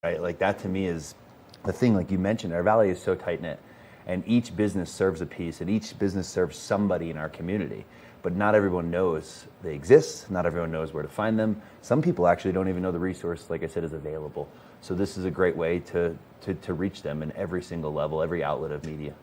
right? Like that to me is the thing, like you mentioned, our valley is so tight knit and each business serves a piece and each business serves somebody in our community. But not everyone knows they exist. Not everyone knows where to find them. Some people actually don't even know the resource, like I said, is available. So this is a great way to reach them in every single level, every outlet of media.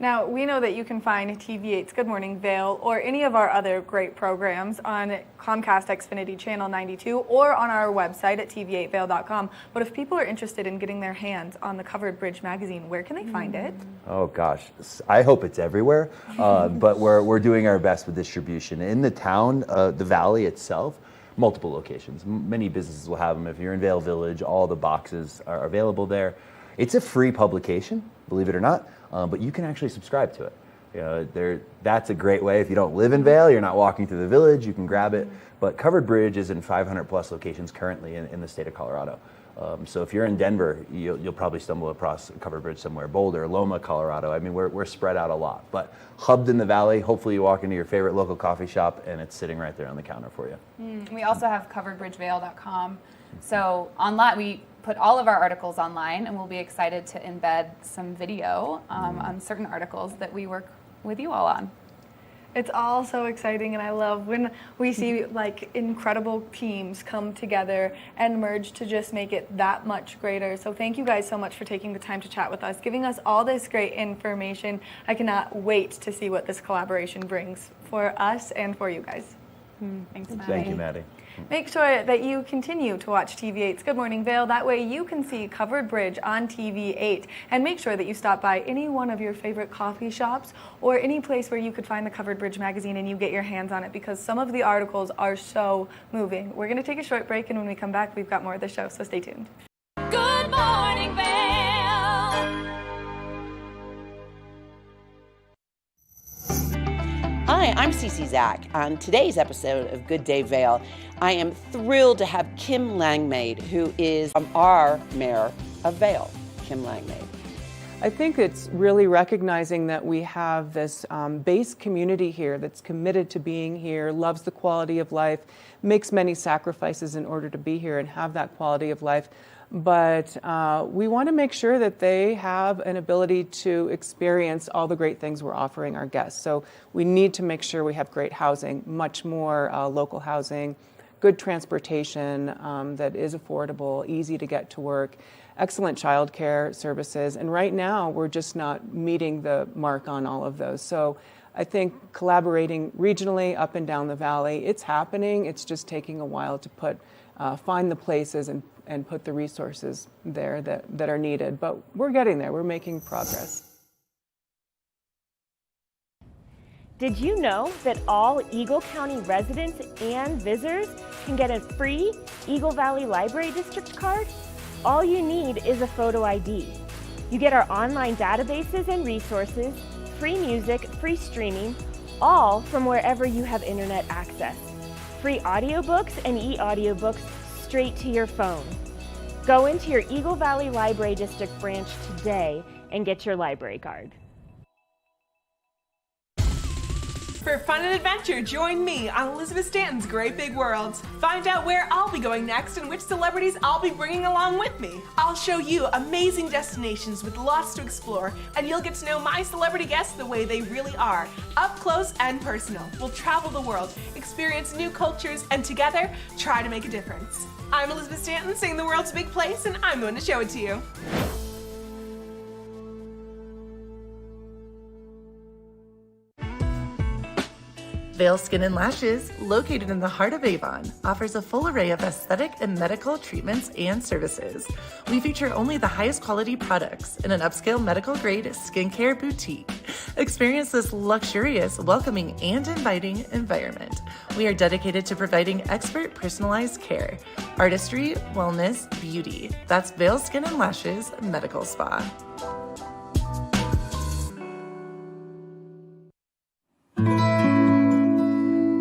Now, we know that you can find TV8's Good Morning Vail or any of our other great programs on Comcast Xfinity Channel 92 or on our website at tv8vail.com. But if people are interested in getting their hands on the Covered Bridge magazine, where can they find it? Oh gosh, I hope it's everywhere, but we're doing our best with distribution. In the town, the valley itself, multiple locations. Many businesses will have them. If you're in Vail Village, all the boxes are available there. It's a free publication, believe it or not, but you can actually subscribe to it. You know, that's a great way. If you don't live in Vail, you're not walking through the village, you can grab it. But Covered Bridge is in 500 plus locations currently in the state of Colorado. So if you're in Denver, you'll probably stumble across Covered Bridge somewhere. Boulder, Loma, Colorado. I mean, we're spread out a lot, but hubbed in the valley. Hopefully you walk into your favorite local coffee shop and it's sitting right there on the counter for you. We also have coveredbridgevail.com. So online, we put all of our articles online, and we'll be excited to embed some video on certain articles that we work with you all on. It's all so exciting, and I love when we see like incredible teams come together and merge to just make it that much greater. So thank you guys so much for taking the time to chat with us, giving us all this great information. I cannot wait to see what this collaboration brings for us and for you guys. Thanks, Maddie. Thank you, Maddie. Make sure that you continue to watch TV8's Good Morning Vail. That way you can see Covered Bridge on TV8. And make sure that you stop by any one of your favorite coffee shops or any place where you could find the Covered Bridge magazine and you get your hands on it, because some of the articles are so moving. We're going to take a short break, and when we come back, we've got more of the show, so stay tuned. Good morning, Vail. Hi, I'm Cece Zach. On today's episode of Good Day Vail, I am thrilled to have Kim Langmaid, who is our mayor of Vail, Kim Langmaid. I think it's really recognizing that we have this base community here that's committed to being here, loves the quality of life, makes many sacrifices in order to be here and have that quality of life. But we want to make sure that they have an ability to experience all the great things we're offering our guests. So we need to make sure we have great housing, much more local housing, good transportation that is affordable, easy to get to work, excellent childcare services. And right now, we're just not meeting the mark on all of those. So I think collaborating regionally up and down the valley, it's happening. It's just taking a while to find the places and put the resources there that are needed. But we're getting there. We're making progress. Did you know that all Eagle County residents and visitors can get a free Eagle Valley Library District card? All you need is a photo ID. You get our online databases and resources, free music, free streaming, all from wherever you have internet access. Free audiobooks and e-audiobooks straight to your phone. Go into your Eagle Valley Library District branch today and get your library card. For fun and adventure, join me on Elizabeth Stanton's Great Big World. Find out where I'll be going next and which celebrities I'll be bringing along with me. I'll show you amazing destinations with lots to explore, and you'll get to know my celebrity guests the way they really are, up close and personal. We'll travel the world, experience new cultures, and together, try to make a difference. I'm Elizabeth Stanton, saying the world's a big place, and I'm going to show it to you. Vail Skin and Lashes, located in the heart of Avon, offers a full array of aesthetic and medical treatments and services. We feature only the highest quality products in an upscale medical-grade skincare boutique. Experience this luxurious, welcoming, and inviting environment. We are dedicated to providing expert personalized care, artistry, wellness, beauty. That's Vail Skin and Lashes Medical Spa.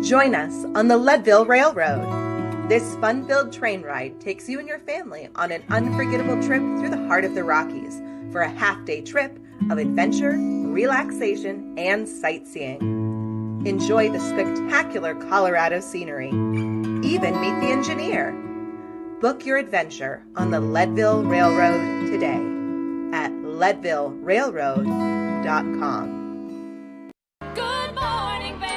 Join us on the Leadville Railroad. This fun-filled train ride takes you and your family on an unforgettable trip through the heart of the Rockies for a half-day trip of adventure, relaxation, and sightseeing. Enjoy the spectacular Colorado scenery. Even meet the engineer. Book your adventure on the Leadville Railroad today at leadvillerailroad.com. Good morning, Vail.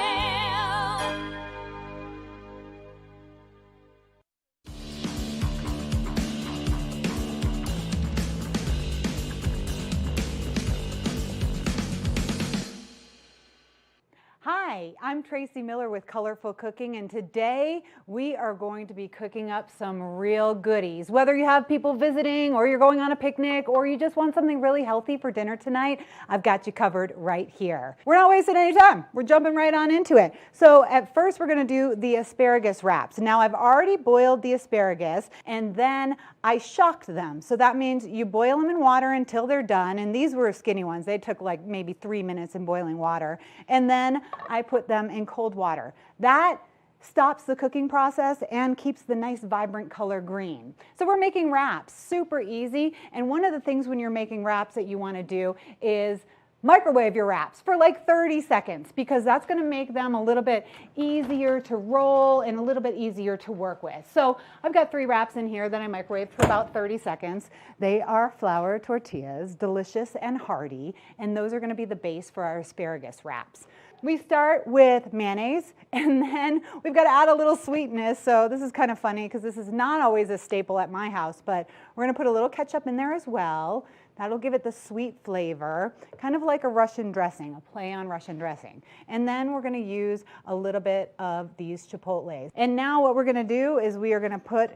Hi, I'm Tracy Miller with Colorful Cooking, and today we are going to be cooking up some real goodies. Whether you have people visiting or you're going on a picnic or you just want something really healthy for dinner tonight, I've got you covered right here. We're not wasting any time. We're jumping right on into it. So at first we're going to do the asparagus wraps. Now I've already boiled the asparagus and then I shocked them. So that means you boil them in water until they're done, and these were skinny ones. They took like maybe 3 minutes in boiling water. And then I put them in cold water. That stops the cooking process and keeps the nice vibrant color green. So we're making wraps, super easy. And one of the things when you're making wraps that you want to do is microwave your wraps for like 30 seconds because that's going to make them a little bit easier to roll and a little bit easier to work with. So I've got 3 wraps in here that I microwaved for about 30 seconds. They are flour tortillas, delicious and hearty, and those are going to be the base for our asparagus wraps. We start with mayonnaise, and then we've got to add a little sweetness. So this is kind of funny because this is not always a staple at my house, but we're going to put a little ketchup in there as well. That'll give it the sweet flavor, kind of like a Russian dressing, a play on Russian dressing. And then we're going to use a little bit of these chipotles. And now what we're going to do is we are going to put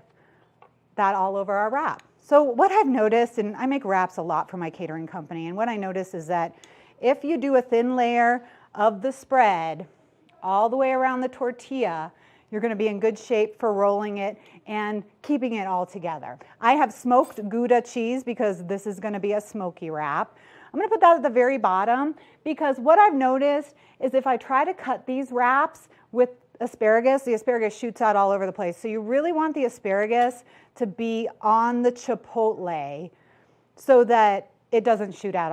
that all over our wrap. So what I've noticed, and I make wraps a lot for my catering company, and what I noticed is that if you do a thin layer of the spread all the way around the tortilla, you're going to be in good shape for rolling it and keeping it all together. I have smoked Gouda cheese because this is going to be a smoky wrap. I'm going to put that at the very bottom because what I've noticed is if I try to cut these wraps with asparagus, the asparagus shoots out all over the place. So you really want the asparagus to be on the chipotle so that it doesn't shoot out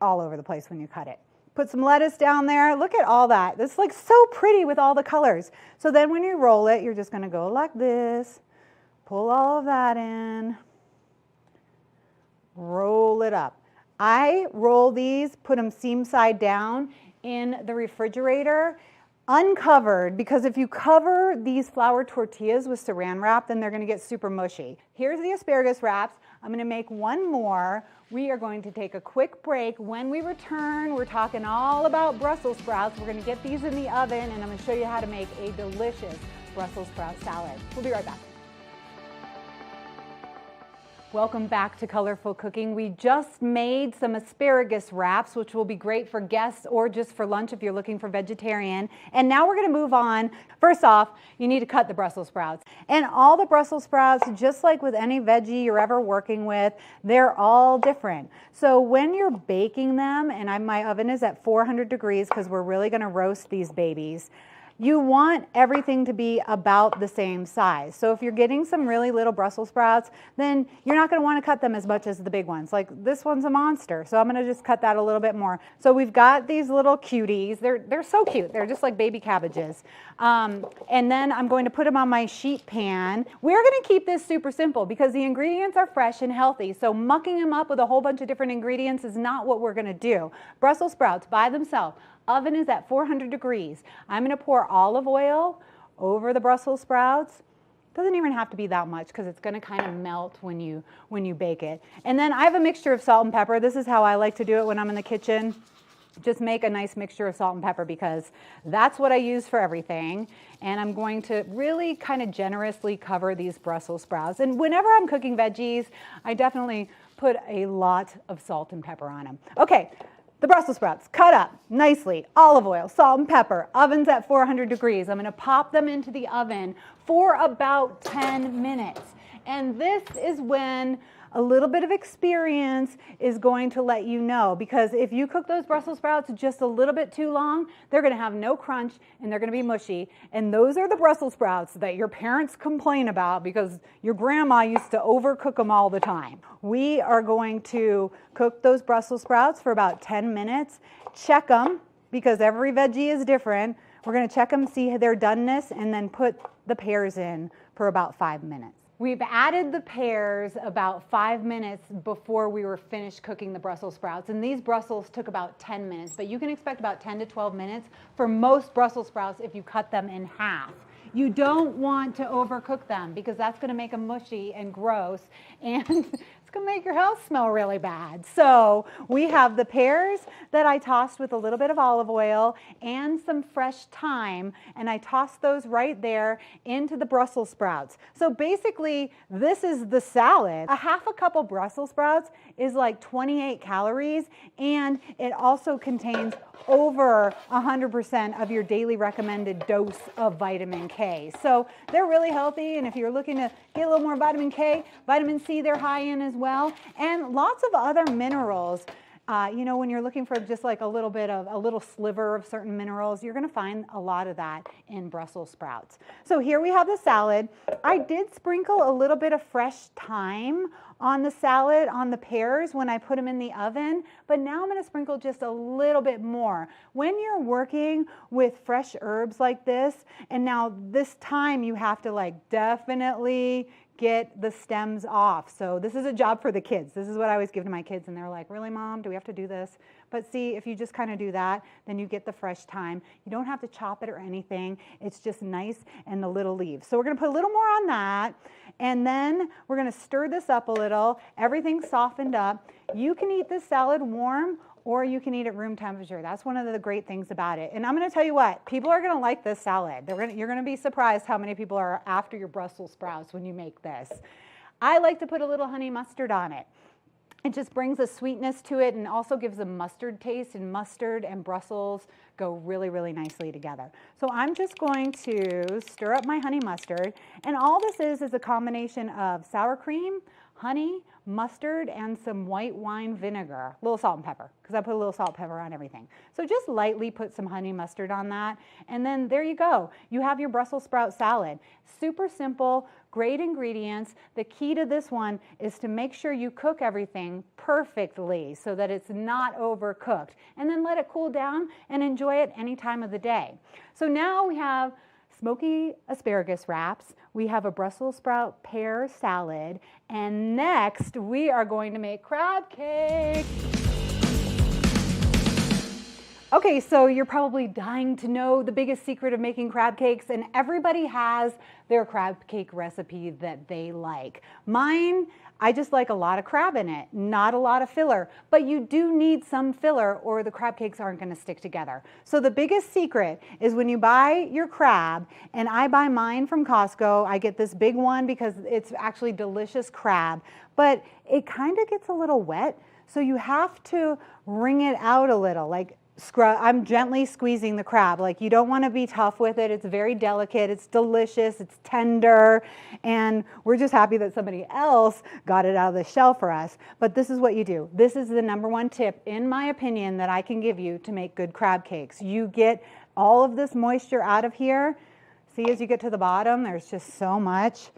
all over the place when you cut it. Put some lettuce down there. Look at all that. It's like so pretty with all the colors. So then when you roll it, you're just going to go like this. Pull all of that in. Roll it up. I roll these, put them seam side down in the refrigerator, uncovered, because if you cover these flour tortillas with saran wrap, then they're going to get super mushy. Here's the asparagus wraps. I'm going to make one more. We are going to take a quick break. When we return, we're talking all about Brussels sprouts. We're going to get these in the oven, and I'm going to show you how to make a delicious Brussels sprout salad. We'll be right back. Welcome back to Colorful Cooking. We just made some asparagus wraps, which will be great for guests or just for lunch if you're looking for vegetarian. And now we're going to move on. First off, you need to cut the Brussels sprouts. And all the Brussels sprouts, just like with any veggie you're ever working with, they're all different. So when you're baking them, and my oven is at 400 degrees because we're really going to roast these babies, you want everything to be about the same size. So if you're getting some really little Brussels sprouts, then you're not going to want to cut them as much as the big ones. Like this one's a monster, so I'm going to just cut that a little bit more. So we've got these little cuties. They're so cute. They're just like baby cabbages. And then I'm going to put them on my sheet pan. We're going to keep this super simple because the ingredients are fresh and healthy. So mucking them up with a whole bunch of different ingredients is not what we're going to do. Brussels sprouts by themselves. Oven is at 400 degrees. I'm going to pour olive oil over the Brussels sprouts. Doesn't even have to be that much because it's going to kind of melt when you bake it. And then I have a mixture of salt and pepper. This is how I like to do it when I'm in the kitchen. Just make a nice mixture of salt and pepper because that's what I use for everything. And I'm going to really kind of generously cover these Brussels sprouts. And whenever I'm cooking veggies, I definitely put a lot of salt and pepper on them. Okay. The Brussels sprouts, cut up nicely, olive oil, salt and pepper, oven's at 400 degrees. I'm going to pop them into the oven for about 10 minutes. And this is when a little bit of experience is going to let you know, because if you cook those Brussels sprouts just a little bit too long, they're going to have no crunch and they're going to be mushy. And those are the Brussels sprouts that your parents complain about because your grandma used to overcook them all the time. We are going to cook those Brussels sprouts for about 10 minutes. Check them because every veggie is different. We're going to check them, see their doneness, and then put the pears in for about 5 minutes. We've added the pears about 5 minutes before we were finished cooking the Brussels sprouts. And these Brussels took about 10 minutes, but you can expect about 10 to 12 minutes for most Brussels sprouts if you cut them in half. You don't want to overcook them because that's going to make them mushy and gross, and it's going to make your house smell really bad. So we have the pears that I tossed with a little bit of olive oil and some fresh thyme, and I tossed those right there into the Brussels sprouts. So basically, this is the salad. A half a cup of Brussels sprouts is like 28 calories, and it also contains over 100% of your daily recommended dose of vitamin K. So they're really healthy, and if you're looking to get a little more vitamin K, vitamin C they're high in as well, and lots of other minerals. You know, when you're looking for just like a little sliver of certain minerals, you're going to find a lot of that in Brussels sprouts. So here we have the salad. I did sprinkle a little bit of fresh thyme on the salad, on the pears when I put them in the oven, but now I'm going to sprinkle just a little bit more. When you're working with fresh herbs like this, and now this time you have to like definitely get the stems off. So this is a job for the kids. This is what I always give to my kids, and they're like, really, Mom, do we have to do this? But see, if you just kind of do that, then you get the fresh thyme. You don't have to chop it or anything. It's just nice and the little leaves. So we're going to put a little more on that, and then we're going to stir this up a little. Everything's softened up. You can eat this salad warm, or you can eat at room temperature. That's one of the great things about it. And I'm going to tell you what, people are going to like this salad. You're going to be surprised how many people are after your Brussels sprouts when you make this. I like to put a little honey mustard on it. It just brings a sweetness to it and also gives a mustard taste, and mustard and Brussels go really, really nicely together. So I'm just going to stir up my honey mustard, and all this is a combination of sour cream, honey, mustard, and some white wine vinegar, a little salt and pepper, because I put a little salt and pepper on everything. So just lightly put some honey mustard on that, and then there you go. You have your Brussels sprout salad. Super simple, great ingredients. The key to this one is to make sure you cook everything perfectly so that it's not overcooked, and then let it cool down and enjoy it any time of the day. So now we have smoky asparagus wraps, we have a Brussels sprout pear salad, and next we are going to make crab cake. Okay, so you're probably dying to know the biggest secret of making crab cakes, and everybody has their crab cake recipe that they like. Mine, I just like a lot of crab in it, not a lot of filler, but you do need some filler or the crab cakes aren't going to stick together. So the biggest secret is when you buy your crab, and I buy mine from Costco, I get this big one because it's actually delicious crab, but it kind of gets a little wet, so you have to wring it out a little, like I'm gently squeezing the crab. Like, you don't want to be tough with it. It's very delicate. It's delicious. It's tender. And we're just happy that somebody else got it out of the shell for us. But this is what you do. This is the #1 tip, in my opinion, that I can give you to make good crab cakes. You get all of this moisture out of here. See, as you get to the bottom, there's just so much.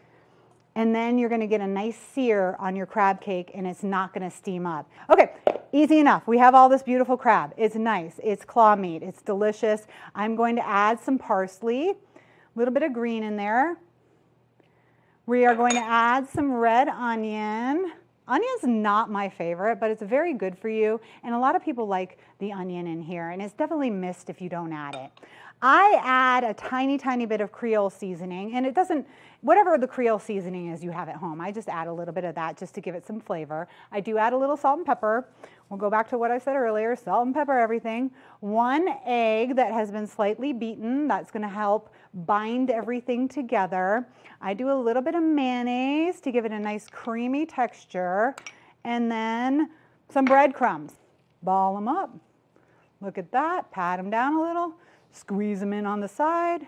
And then you're going to get a nice sear on your crab cake, and it's not going to steam up. Okay, easy enough. We have all this beautiful crab. It's nice. It's claw meat. It's delicious. I'm going to add some parsley, a little bit of green in there. We are going to add some red onion. Onion's not my favorite, but it's very good for you, and a lot of people like the onion in here, and it's definitely missed if you don't add it. I add a tiny, tiny bit of Creole seasoning, and it doesn't, whatever the Creole seasoning is you have at home, I just add a little bit of that just to give it some flavor. I do add a little salt and pepper. We'll go back to what I said earlier, salt and pepper everything. 1 egg that has been slightly beaten, that's going to help bind everything together. I do a little bit of mayonnaise to give it a nice creamy texture, and then some breadcrumbs. Ball them up. Look at that, pat them down a little. Squeeze them in on the side,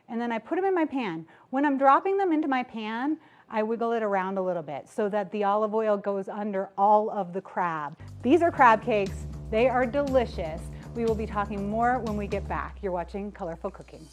and then I put them in my pan. When I'm dropping them into my pan, I wiggle it around a little bit so that the olive oil goes under all of the crab. These are crab cakes. They are delicious. We will be talking more when we get back. You're watching Colorful Cooking.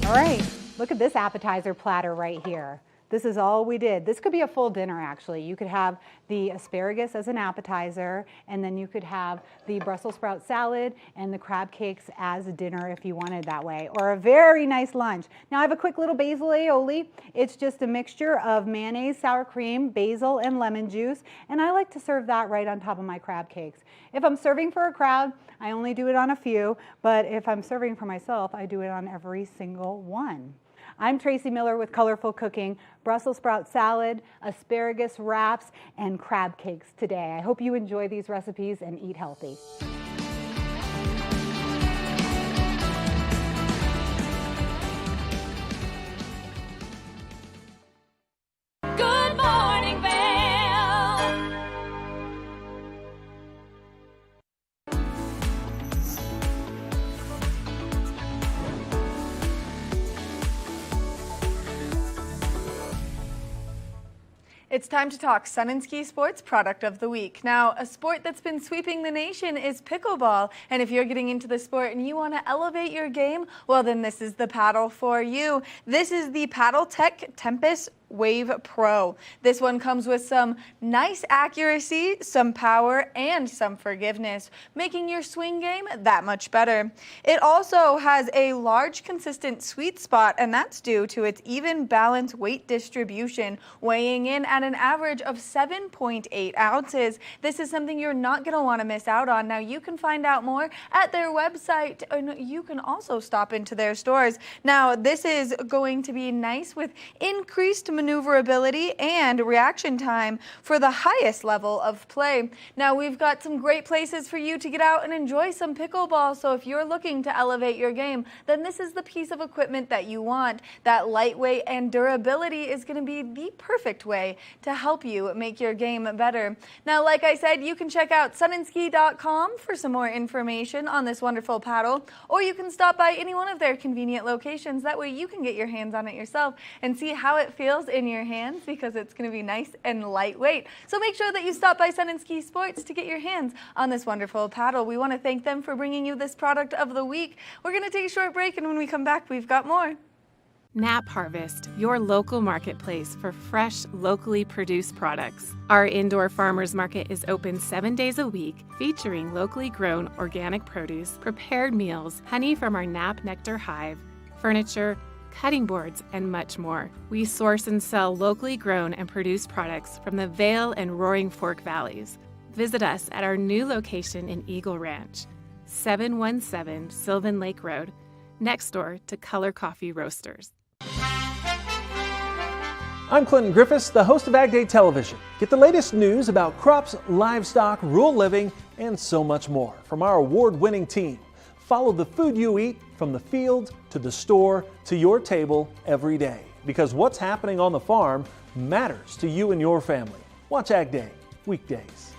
All right, look at this appetizer platter right here. This is all we did. This could be a full dinner, actually. You could have the asparagus as an appetizer, and then you could have the Brussels sprout salad and the crab cakes as a dinner if you wanted that way, or a very nice lunch. Now I have a quick little basil aioli. It's just a mixture of mayonnaise, sour cream, basil, and lemon juice, and I like to serve that right on top of my crab cakes. If I'm serving for a crowd, I only do it on a few, but if I'm serving for myself, I do it on every single one. I'm Tracy Miller with Colorful Cooking, Brussels sprout salad, asparagus wraps, and crab cakes today. I hope you enjoy these recipes and eat healthy. Good morning, Vail. It's time to talk Sun and Ski Sports Product of the Week. Now, a sport that's been sweeping the nation is pickleball. And if you're getting into the sport and you want to elevate your game, well, then this is the paddle for you. This is the Paddle Tech Tempest Wave Pro. This one comes with some nice accuracy, some power, and some forgiveness, making your swing game that much better. It also has a large, consistent sweet spot, and that's due to its even balanced weight distribution, weighing in at an average of 7.8 ounces. This is something you're not going to want to miss out on. Now, you can find out more at their website, and you can also stop into their stores. Now, this is going to be nice with increased maneuverability and reaction time for the highest level of play. Now, we've got some great places for you to get out and enjoy some pickleball, so if you're looking to elevate your game, then this is the piece of equipment that you want. That lightweight and durability is going to be the perfect way to help you make your game better. Now, like I said, you can check out sunandski.com for some more information on this wonderful paddle, or you can stop by any one of their convenient locations. That way you can get your hands on it yourself and see how it feels in your hands, because it's going to be nice and lightweight. So make sure that you stop by Sun and Ski Sports to get your hands on this wonderful paddle. We want to thank them for bringing you this product of the week. We're going to take a short break, and when we come back, we've got more. Knapp Harvest, your local marketplace for fresh, locally produced products. Our indoor farmers market is open 7 days a week, featuring locally grown organic produce, prepared meals, honey from our Knapp Nectar Hive, furniture, cutting boards, and much more. We source and sell locally grown and produced products from the Vail and Roaring Fork Valleys. Visit us at our new location in Eagle Ranch, 717 Sylvan Lake Road, next door to Color Coffee Roasters. I'm Clinton Griffiths, the host of Ag Day Television. Get the latest news about crops, livestock, rural living, and so much more from our award-winning team. Follow the food you eat from the field to the store to your table every day, because what's happening on the farm matters to you and your family. Watch Ag Day weekdays.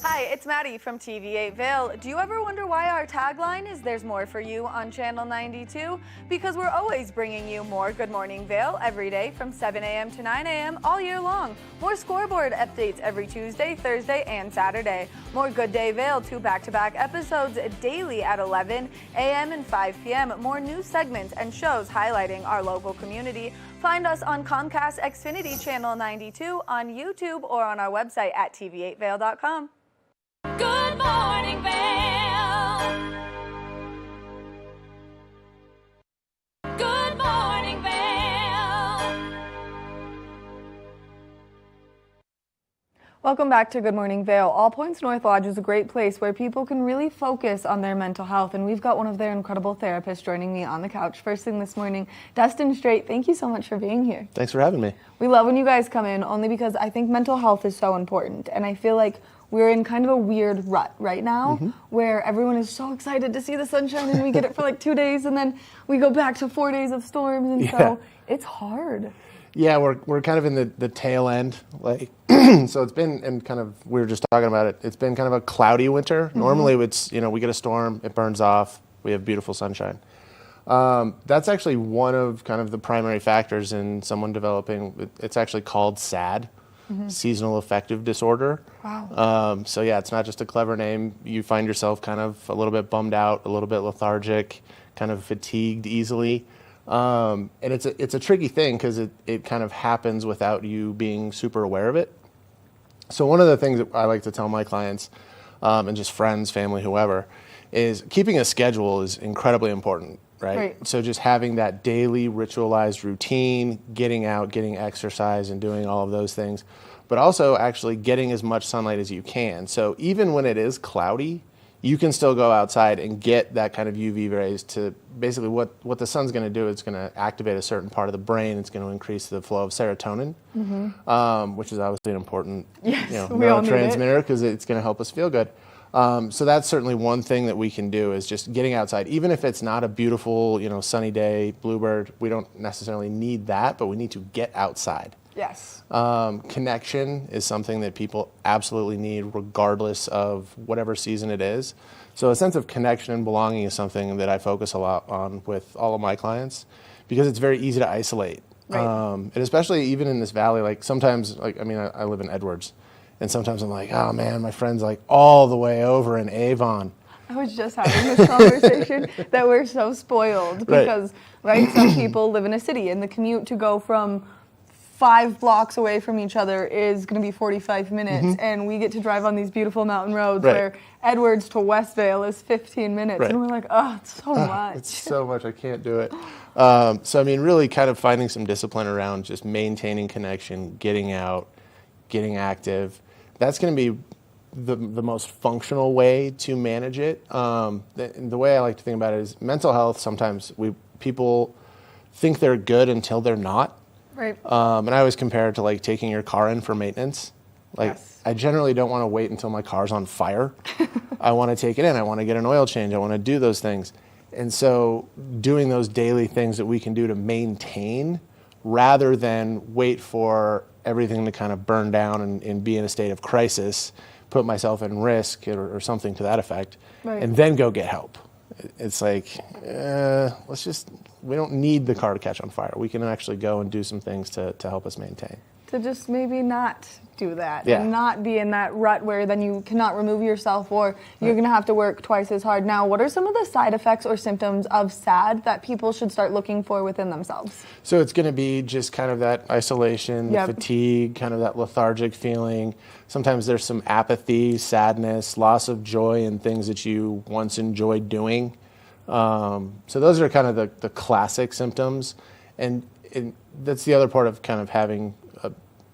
Hi, it's Maddie from TV8 Vail. Do you ever wonder why our tagline is "There's more for you" on Channel 92? Because we're always bringing you more Good Morning Vail every day from 7 a.m. to 9 a.m. all year long. More scoreboard updates every Tuesday, Thursday, and Saturday. More Good Day Vail, 2 back-to-back episodes daily at 11 a.m. and 5 p.m. More news segments and shows highlighting our local community. Find us on Comcast Xfinity Channel 92, on YouTube, or on our website at tv8vail.com. Good morning, Vail. Good morning, Vail. Welcome back to Good Morning Vail. All Points North Lodge is a great place where people can really focus on their mental health, and we've got one of their incredible therapists joining me on the couch first thing this morning. Dustin Straight, thank you so much for being here. Thanks for having me. We love when you guys come in, only because I think mental health is so important, and I feel like we're in kind of a weird rut right now where everyone is so excited to see the sunshine, and we get it for like 2 days, and then we go back to 4 days of storms, and so it's hard. Yeah, we're kind of in the tail end, like so it's been, and kind of we were just talking about it. It's been kind of a cloudy winter. Normally, it's we get a storm, it burns off, we have beautiful sunshine. That's actually one of kind of the primary factors in someone developing. It's actually called SAD. seasonal affective disorder. Wow. So yeah, it's not just a clever name. You find yourself kind of a little bit bummed out, a little bit lethargic, kind of fatigued easily. And it's a tricky thing because it kind of happens without you being super aware of it. So one of the things that I like to tell my clients, and just friends, family, whoever, is keeping a schedule is incredibly important, right? So just having that daily ritualized routine, getting out, getting exercise, and doing all of those things, but also actually getting as much sunlight as you can. So even when it is cloudy, you can still go outside and get that kind of UV rays to basically what the sun's going to do. It's going to activate a certain part of the brain. It's going to increase the flow of serotonin, which is obviously an important neurotransmitter because it's going to help us feel good. So that's certainly one thing that we can do is just getting outside. Even if it's not a beautiful, sunny day, bluebird, we don't necessarily need that, but we need to get outside. Yes. Connection is something that people absolutely need regardless of whatever season it is. So a sense of connection and belonging is something that I focus a lot on with all of my clients because it's very easy to isolate. And especially even in this valley, like sometimes, I live in Edwards, and sometimes I'm like, oh man, my friend's like all the way over in Avon. I was just having this conversation that we're so spoiled because, some people live in a city and the commute to go from 5 blocks away from each other is going to be 45 minutes, and we get to drive on these beautiful mountain roads where Edwards to West Vail is 15 minutes, and we're like, oh, it's so much. It's so much, I can't do it. Really kind of finding some discipline around just maintaining connection, getting out, getting active. That's going to be the most functional way to manage it. The way I like to think about it is mental health. Sometimes people think they're good until they're not. Right. And I always compare it to like taking your car in for maintenance. I generally don't want to wait until my car's on fire. I want to take it in. I want to get an oil change. I want to do those things. And so doing those daily things that we can do to maintain rather than wait for everything to kind of burn down and be in a state of crisis, put myself in risk or something to that effect, and then go get help. It's like, we don't need the car to catch on fire. We can actually go and do some things to help us maintain. To just maybe not do that and not be in that rut where then you cannot remove yourself or you're going to have to work twice as hard. Now, what are some of the side effects or symptoms of SAD that people should start looking for within themselves? So it's going to be just kind of that isolation, fatigue, kind of that lethargic feeling. Sometimes there's some apathy, sadness, loss of joy in things that you once enjoyed doing. So those are kind of the classic symptoms. And that's the other part of kind of having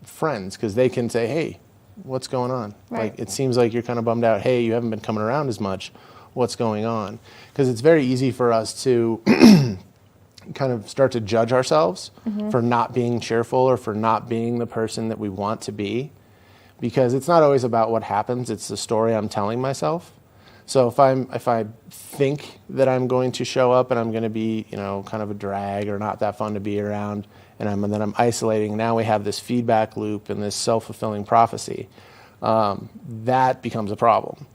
friends, because they can say, hey, what's going on? Like, it seems like you're kind of bummed out. Hey, you haven't been coming around as much. What's going on? Because it's very easy for us to kind of start to judge ourselves for not being cheerful or for not being the person that we want to be, because it's not always about what happens. It's the story I'm telling myself. So if I think that I'm going to show up and I'm going to be, kind of a drag or not that fun to be around, and then I'm isolating, now we have this feedback loop and this self-fulfilling prophecy. That becomes a problem.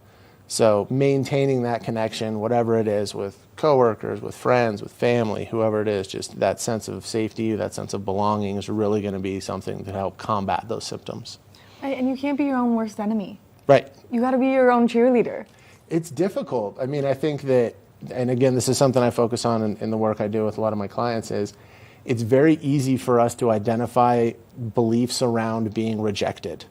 So maintaining that connection, whatever it is, with coworkers, with friends, with family, whoever it is, just that sense of safety, that sense of belonging is really going to be something to help combat those symptoms. Right, and you can't be your own worst enemy. Right. You got to be your own cheerleader. It's difficult. I think that, and again, this is something I focus on in the work I do with a lot of my clients, is it's very easy for us to identify beliefs around being rejected.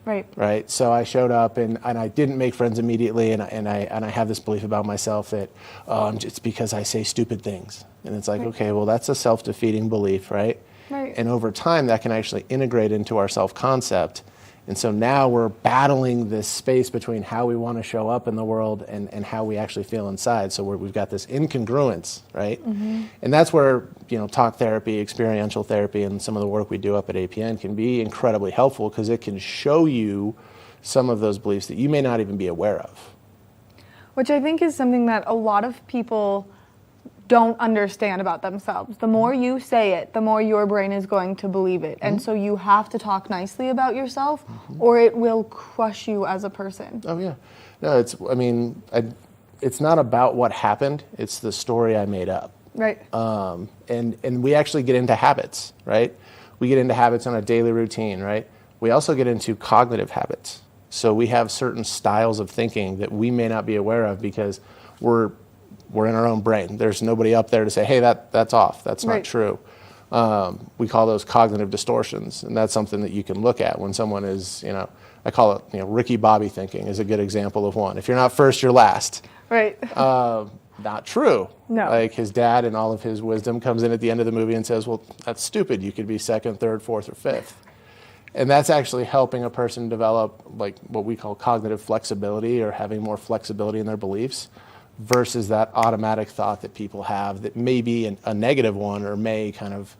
Right. So I showed up and I didn't make friends immediately, and I have this belief about myself that it's because I say stupid things. And it's like, okay, well, that's a self-defeating belief, right? And over time, that can actually integrate into our self-concept. And so now we're battling this space between how we want to show up in the world and how we actually feel inside. So we've got this incongruence, right? And that's where, talk therapy, experiential therapy, and some of the work we do up at APN can be incredibly helpful, because it can show you some of those beliefs that you may not even be aware of. Which I think is something that a lot of people don't understand about themselves. The more you say it, the more your brain is going to believe it. And so you have to talk nicely about yourself or it will crush you as a person. Oh yeah. No, it's not about what happened. It's the story I made up. Right. And we actually get into habits, right? We get into habits on a daily routine, right? We also get into cognitive habits. So we have certain styles of thinking that we may not be aware of because we're in our own brain. There's nobody up there to say, hey, that's off. That's not true. We call those cognitive distortions, and that's something that you can look at when someone is, I call it, Ricky Bobby thinking is a good example of one. If you're not first, you're last. Right. Not true. No. Like his dad and all of his wisdom comes in at the end of the movie and says, well, that's stupid. You could be second, third, fourth, or fifth. And that's actually helping a person develop like what we call cognitive flexibility, or having more flexibility in their beliefs, versus that automatic thought that people have that may be a negative one, or may kind of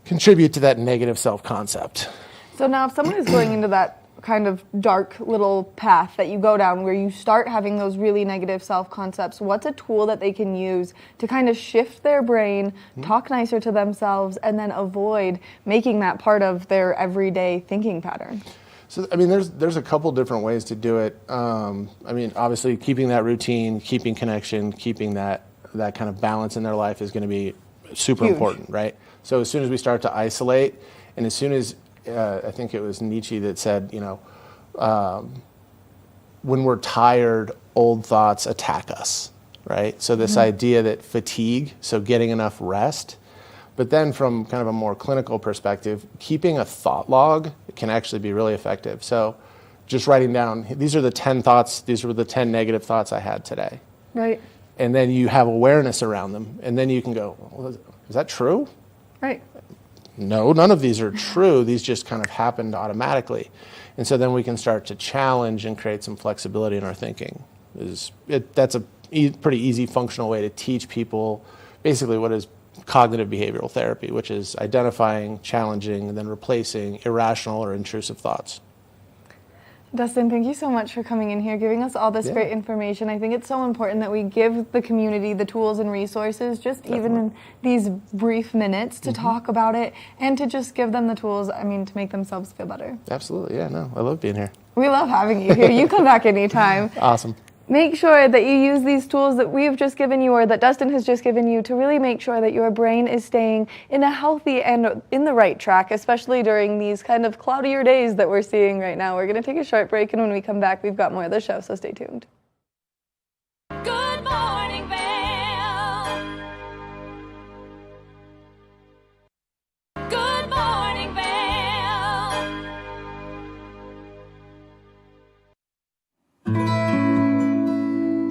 contribute to that negative self-concept. So now if someone is going into that kind of dark little path that you go down where you start having those really negative self-concepts, what's a tool that they can use to kind of shift their brain, talk nicer to themselves, and then avoid making that part of their everyday thinking pattern? So, there's a couple different ways to do it. Obviously keeping that routine, keeping connection, keeping that kind of balance in their life is going to be super important, right? So as soon as we start to isolate, and as soon as I think it was Nietzsche that said, when we're tired, old thoughts attack us, right? So this idea that fatigue, so getting enough rest, but then from kind of a more clinical perspective, keeping a thought log can actually be really effective. So just writing down, these are the 10 thoughts, these were the 10 negative thoughts I had today. Right. And then you have awareness around them, and then you can go, well, is that true? Right. No, none of these are true. These just kind of happened automatically. And so then we can start to challenge and create some flexibility in our thinking. That's a pretty easy functional way to teach people basically what is cognitive behavioral therapy, which is identifying, challenging, and then replacing irrational or intrusive thoughts. Dustin, thank you so much for coming in here, giving us all this great information. I think it's so important that we give the community the tools and resources, just even in these brief minutes, to talk about it and to just give them the tools, to make themselves feel better. Absolutely, I love being here. We love having you here. You come back anytime. Awesome. Make sure that you use these tools that we've just given you, or that Dustin has just given you, to really make sure that your brain is staying in a healthy and in the right track, especially during these kind of cloudier days that we're seeing right now. We're going to take a short break, and when we come back, we've got more of the show, so stay tuned. Good morning, Vail. Good morning, Vail.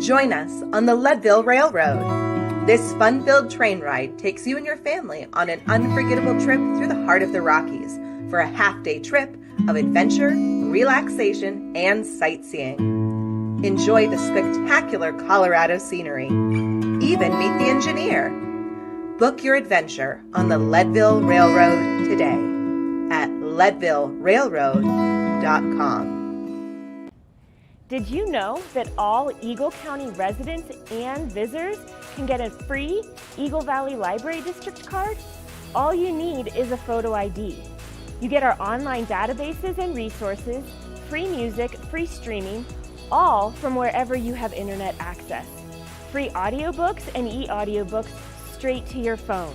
Join us on the Leadville Railroad. This fun-filled train ride takes you and your family on an unforgettable trip through the heart of the Rockies for a half-day trip of adventure, relaxation, and sightseeing. Enjoy the spectacular Colorado scenery. Even meet the engineer. Book your adventure on the Leadville Railroad today at leadvillerailroad.com. Did you know that all Eagle County residents and visitors can get a free Eagle Valley Library District card? All you need is a photo ID. You get our online databases and resources, free music, free streaming, all from wherever you have internet access. Free audiobooks and e-audiobooks straight to your phone.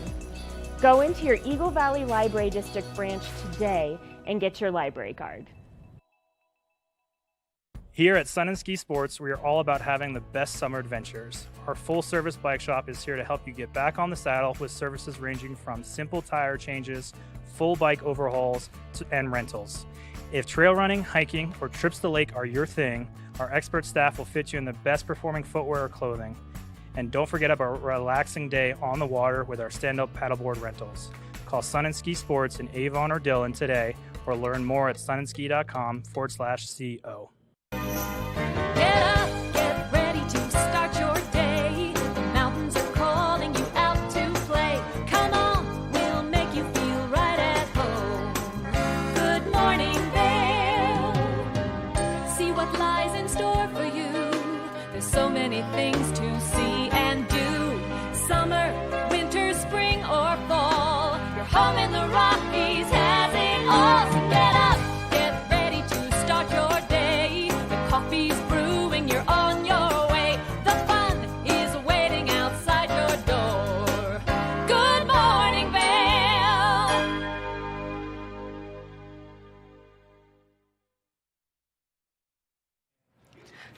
Go into your Eagle Valley Library District branch today and get your library card. Here at Sun and Ski Sports, we are all about having the best summer adventures. Our full-service bike shop is here to help you get back on the saddle with services ranging from simple tire changes, full bike overhauls, and rentals. If trail running, hiking, or trips to the lake are your thing, our expert staff will fit you in the best performing footwear or clothing. And don't forget about a relaxing day on the water with our stand-up paddleboard rentals. Call Sun and Ski Sports in Avon or Dillon today, or learn more at sunandski.com/CO. Get up, get ready to start your day. The mountains are calling you out to play. Come on, we'll make you feel right at home. Good morning, Vail. See what lies in store for you. There's so many things to see and do. Summer, winter, spring, or fall. Your home in the Rockies has it all. So get up, get ready to start your day. The coffee's brewing, you're on your way. The fun is waiting outside your door. Good morning, Vail.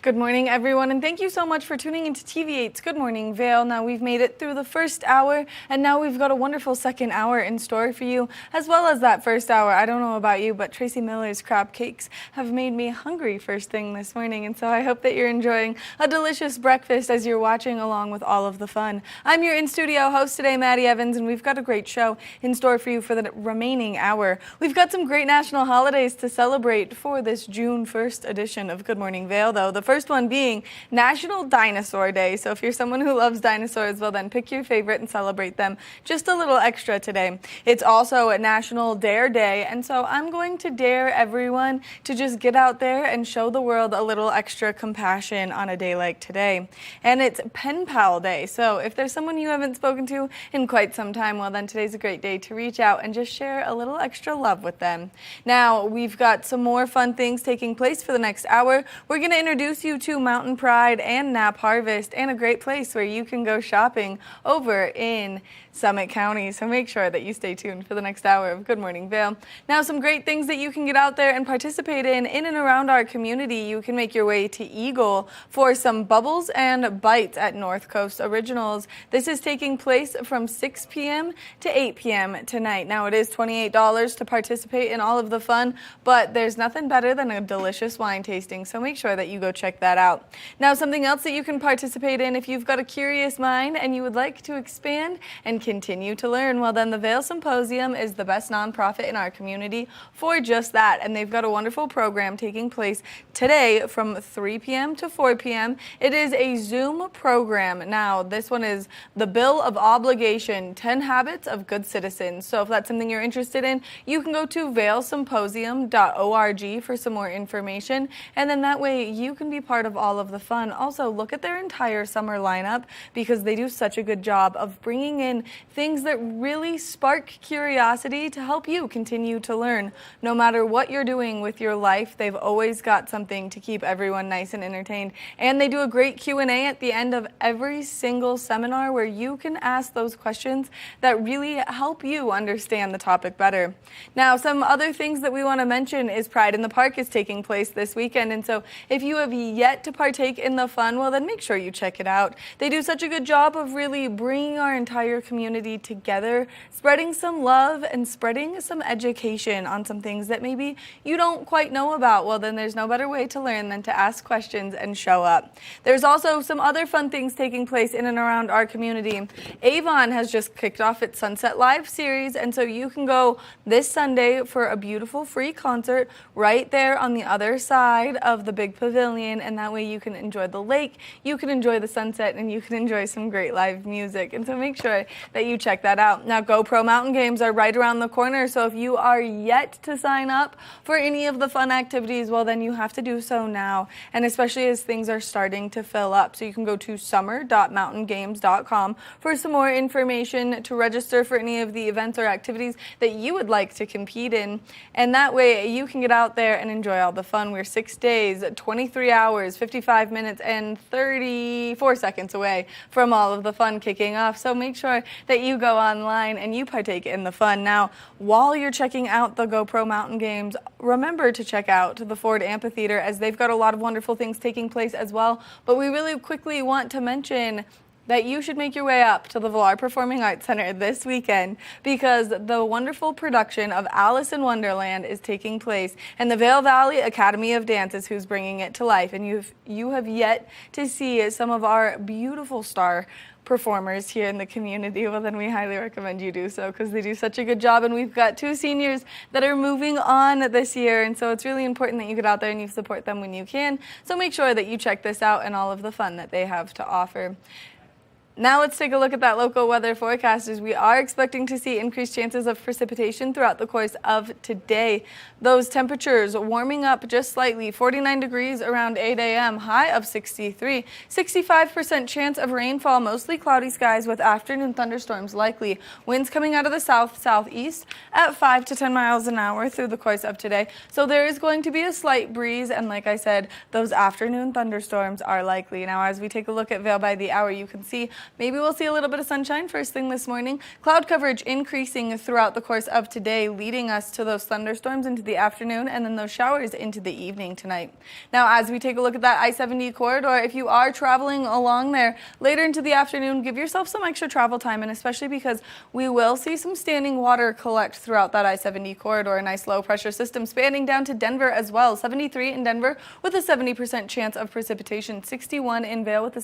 Good morning, everyone, and thank you so much for tuning into TV8's Good Morning Vail. Now, we've made it through the first hour, and now we've got a wonderful second hour in store for you, as well as that first hour. I don't know about you, but Tracy Miller's crab cakes have made me hungry first thing this morning, and so I hope that you're enjoying a delicious breakfast as you're watching along with all of the fun. I'm your in-studio host today, Maddie Evans, and we've got a great show in store for you for the remaining hour. We've got some great national holidays to celebrate for this June 1st edition of Good Morning Vail, though. The first one being National Dinosaur Day. So if you're someone who loves dinosaurs, well then pick your favorite and celebrate them just a little extra today. It's also a National Dare Day, and so I'm going to dare everyone to just get out there and show the world a little extra compassion on a day like today. And it's Pen Pal Day, so if there's someone you haven't spoken to in quite some time, well then today's a great day to reach out and just share a little extra love with them. Now, we've got some more fun things taking place for the next hour. We're going to introduce you to Mountain Pride and Knapp Harvest, and a great place where you can go shopping over in Summit County. So make sure that you stay tuned for the next hour of Good Morning Vail. Now, some great things that you can get out there and participate in and around our community. You can make your way to Eagle for some Bubbles and Bites at North Coast Originals. This is taking place from 6 p.m. to 8 p.m. tonight. Now, it is $28 to participate in all of the fun, but there's nothing better than a delicious wine tasting, so make sure that you go check that out. Now, something else that you can participate in if you've got a curious mind and you would like to expand and continue to learn, well then the Vail Symposium is the best nonprofit in our community for just that, and they've got a wonderful program taking place today from 3 p.m. to 4 p.m. It is a Zoom program. Now, this one is the Bill of Obligation, 10 Habits of Good Citizens. So if that's something you're interested in, you can go to vailsymposium.org for some more information, and then that way you can be part of all of the fun. Also, look at their entire summer lineup because they do such a good job of bringing in things that really spark curiosity to help you continue to learn. No matter what you're doing with your life, they've always got something to keep everyone nice and entertained. And they do a great Q&A at the end of every single seminar where you can ask those questions that really help you understand the topic better. Now, some other things that we want to mention is Pride in the Park is taking place this weekend, and so if you have yet to partake in the fun, well then make sure you check it out. They do such a good job of really bringing our entire community together, spreading some love and spreading some education on some things that maybe you don't quite know about. Well then there's no better way to learn than to ask questions and show up. There's also some other fun things taking place in and around our community. Avon has just kicked off its Sunset Live series, and so you can go this Sunday for a beautiful free concert right there on the other side of the big pavilion, and that way you can enjoy the lake, you can enjoy the sunset, and you can enjoy some great live music. And so make sure that you check that out. Now, GoPro Mountain Games are right around the corner, so if you are yet to sign up for any of the fun activities, well then you have to do so now, and especially as things are starting to fill up. So you can go to summer.mountaingames.com for some more information to register for any of the events or activities that you would like to compete in, and that way you can get out there and enjoy all the fun. We're 6 days, 23 hours, 55 minutes, and 34 seconds away from all of the fun kicking off, so make sure that you go online and you partake in the fun. Now, while you're checking out the GoPro Mountain Games, remember to check out the Ford Amphitheater, as they've got a lot of wonderful things taking place as well, but we really quickly want to mention that you should make your way up to the Vail Performing Arts Center this weekend, because the wonderful production of Alice in Wonderland is taking place, and the Vail Valley Academy of Dance is who's bringing it to life. And you have yet to see some of our beautiful star performers here in the community, well then we highly recommend you do so, because they do such a good job, and we've got 2 seniors that are moving on this year, and so it's really important that you get out there and you support them when you can. So make sure that you check this out and all of the fun that they have to offer. Now let's take a look at that local weather forecast, as we are expecting to see increased chances of precipitation throughout the course of today. Those temperatures warming up just slightly, 49 degrees around 8 a.m., high of 63, 65% chance of rainfall, mostly cloudy skies with afternoon thunderstorms likely. Winds coming out of the south-southeast at 5 to 10 miles an hour through the course of today. So there is going to be a slight breeze, and like I said, those afternoon thunderstorms are likely. Now as we take a look at Vail by the hour, you can see Maybe we'll see a little bit of sunshine first thing this morning. Cloud coverage increasing throughout the course of today, leading us to those thunderstorms into the afternoon and then those showers into the evening tonight. Now, as we take a look at that I-70 corridor, if you are traveling along there later into the afternoon, give yourself some extra travel time, and especially because we will see some standing water collect throughout that I-70 corridor. A nice low pressure system spanning down to Denver as well. 73 in Denver with a 70% chance of precipitation. 61 in Vail with a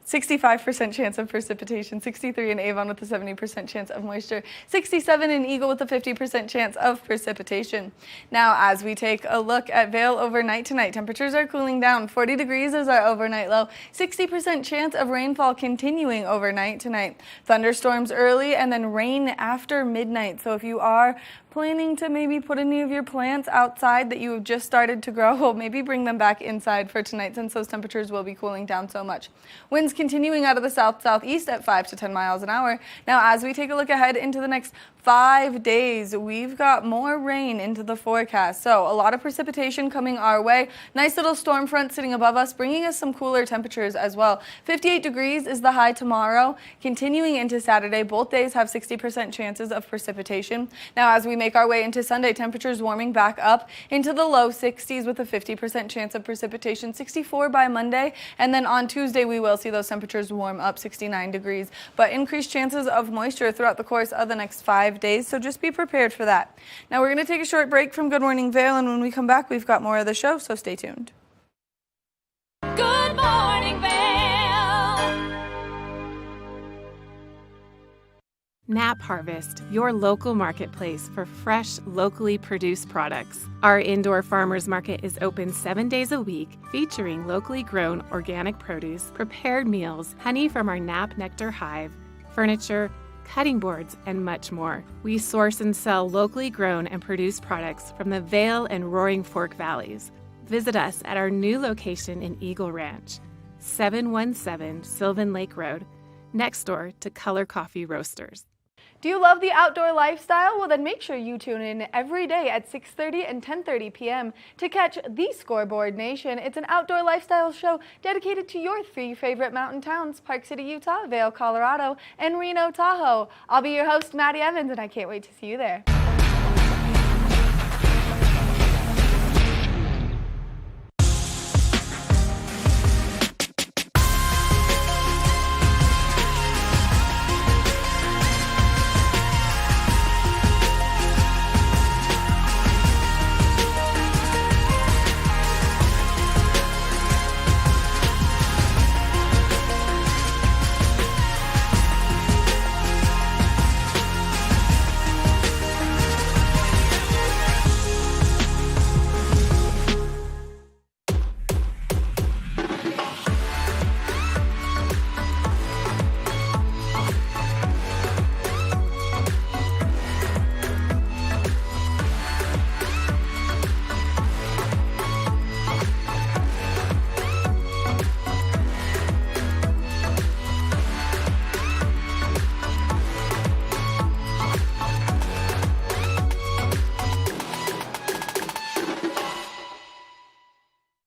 65% chance of precipitation, 63 in Avon with a 70% chance of moisture, 67 in Eagle with a 50% chance of precipitation. Now, as we take a look at Vail overnight tonight, temperatures are cooling down. 40 degrees is our overnight low, 60% chance of rainfall continuing overnight tonight. Thunderstorms early and then rain after midnight. So if you are planning to maybe put any of your plants outside that you have just started to grow, well, maybe bring them back inside for tonight since those temperatures will be cooling down so much. Winds continuing out of the south-southeast at 5 to 10 miles an hour. Now, as we take a look ahead into the next 5 days, we've got more rain into the forecast. So a lot of precipitation coming our way. Nice little storm front sitting above us, bringing us some cooler temperatures as well. 58 degrees is the high tomorrow. Continuing into Saturday, both days have 60% chances of precipitation. Now, as we make our way into Sunday, temperatures warming back up into the low 60s with a 50% chance of precipitation, 64 by Monday. And then on Tuesday, we will see those temperatures warm up 69 degrees, but increased chances of moisture throughout the course of the next 5 days. So just be prepared for that. Now we're going to take a short break from Good Morning Vail, and when we come back, we've got more of the show, so stay tuned. Good morning, Vail. Knapp Harvest, your local marketplace for fresh, locally produced products. Our indoor farmers market is open 7 days a week, featuring locally grown organic produce, prepared meals, honey from our Knapp Nectar Hive, furniture, cutting boards, and much more. We source and sell locally grown and produced products from the Vail and Roaring Fork Valleys. Visit us at our new location in Eagle Ranch, 717 Sylvan Lake Road, next door to Color Coffee Roasters. Do you love the outdoor lifestyle? Well, then make sure you tune in every day at 6:30 and 10:30 p.m. to catch The Scoreboard Nation. It's an outdoor lifestyle show dedicated to your 3 favorite mountain towns: Park City, Utah, Vail, Colorado, and Reno, Tahoe. I'll be your host, Maddie Evans, and I can't wait to see you there.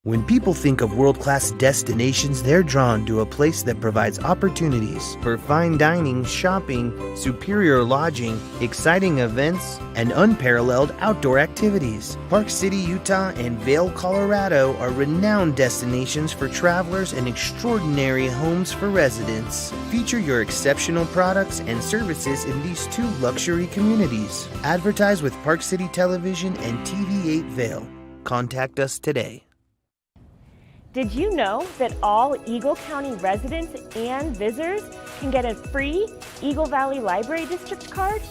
When people think of world-class destinations, they're drawn to a place that provides opportunities for fine dining, shopping, superior lodging, exciting events, and unparalleled outdoor activities. Park City, Utah, and Vail, Colorado are renowned destinations for travelers and extraordinary homes for residents. Feature your exceptional products and services in these 2 luxury communities. Advertise with Park City Television and TV8 Vail. Contact us today. Did you know that all Eagle County residents and visitors can get a free Eagle Valley Library District card?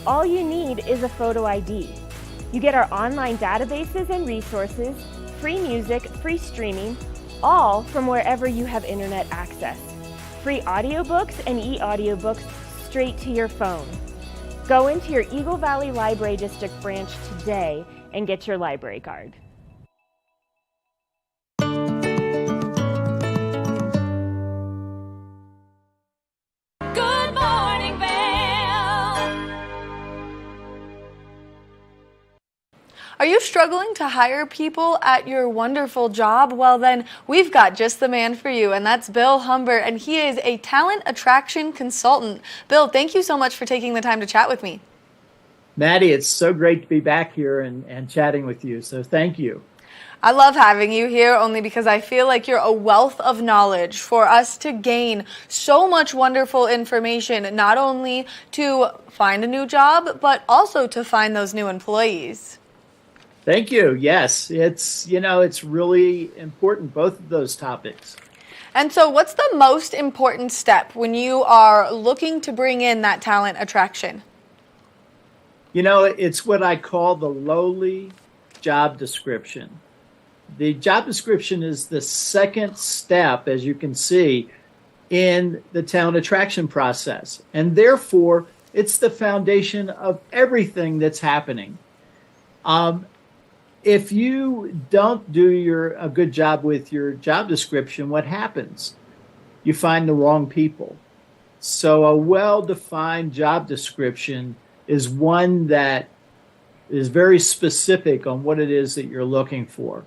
All you need is a photo ID. You get our online databases and resources, free music, free streaming, all from wherever you have internet access. Free audiobooks and e-audiobooks straight to your phone. Go into your Eagle Valley Library District branch today and get your library card. Good morning, Vail. Are you struggling to hire people at your wonderful job? Well, then we've got just the man for you, and that's Bill Humbert, and he is a talent attraction consultant. Bill, thank you so much for taking the time to chat with me. Maddie, it's so great to be back here and chatting with you, so thank you. I love having you here only because I feel like you're a wealth of knowledge for us to gain so much wonderful information, not only to find a new job, but also to find those new employees. Thank you. Yes, it's really important, both of those topics. And so what's the most important step when you are looking to bring in that talent attraction? It's what I call the lowly job description. The job description is the second step, as you can see, in the talent attraction process. And therefore, it's the foundation of everything that's happening. If you don't do a good job with your job description, what happens? You find the wrong people. So a well-defined job description is one that is very specific on what it is that you're looking for.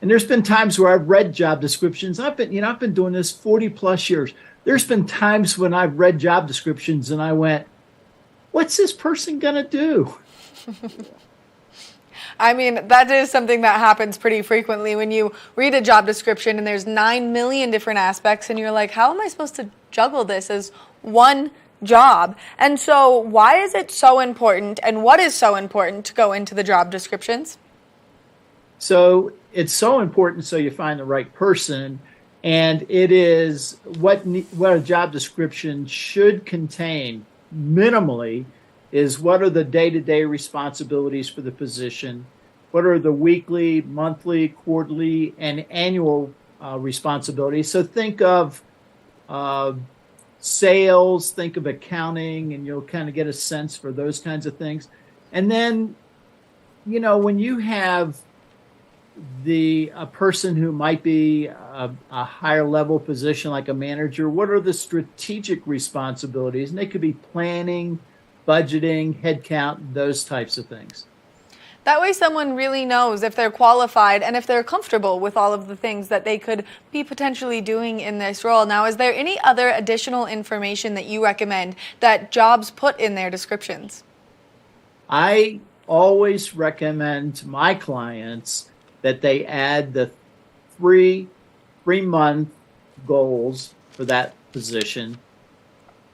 And there's been times where I've read job descriptions. I've been doing this 40 plus years. There's been times when I've read job descriptions and I went, what's this person gonna do? I mean, that is something that happens pretty frequently when you read a job description and there's 9 million different aspects and you're like, how am I supposed to juggle this as one job? And so why is it so important, and what is so important to go into the job descriptions? So it's so important so you find the right person, and it is what a job description should contain minimally is what are the day-to-day responsibilities for the position, what are the weekly, monthly, quarterly, and annual responsibilities. So think of sales, think of accounting, and you'll kind of get a sense for those kinds of things. And then, when you have a person who might be a higher level position like a manager, what are the strategic responsibilities? And they could be planning, budgeting, headcount, those types of things. That way someone really knows if they're qualified and if they're comfortable with all of the things that they could be potentially doing in this role. Now, is there any other additional information that you recommend that jobs put in their descriptions? I always recommend to my clients that they add the three-month goals for that position,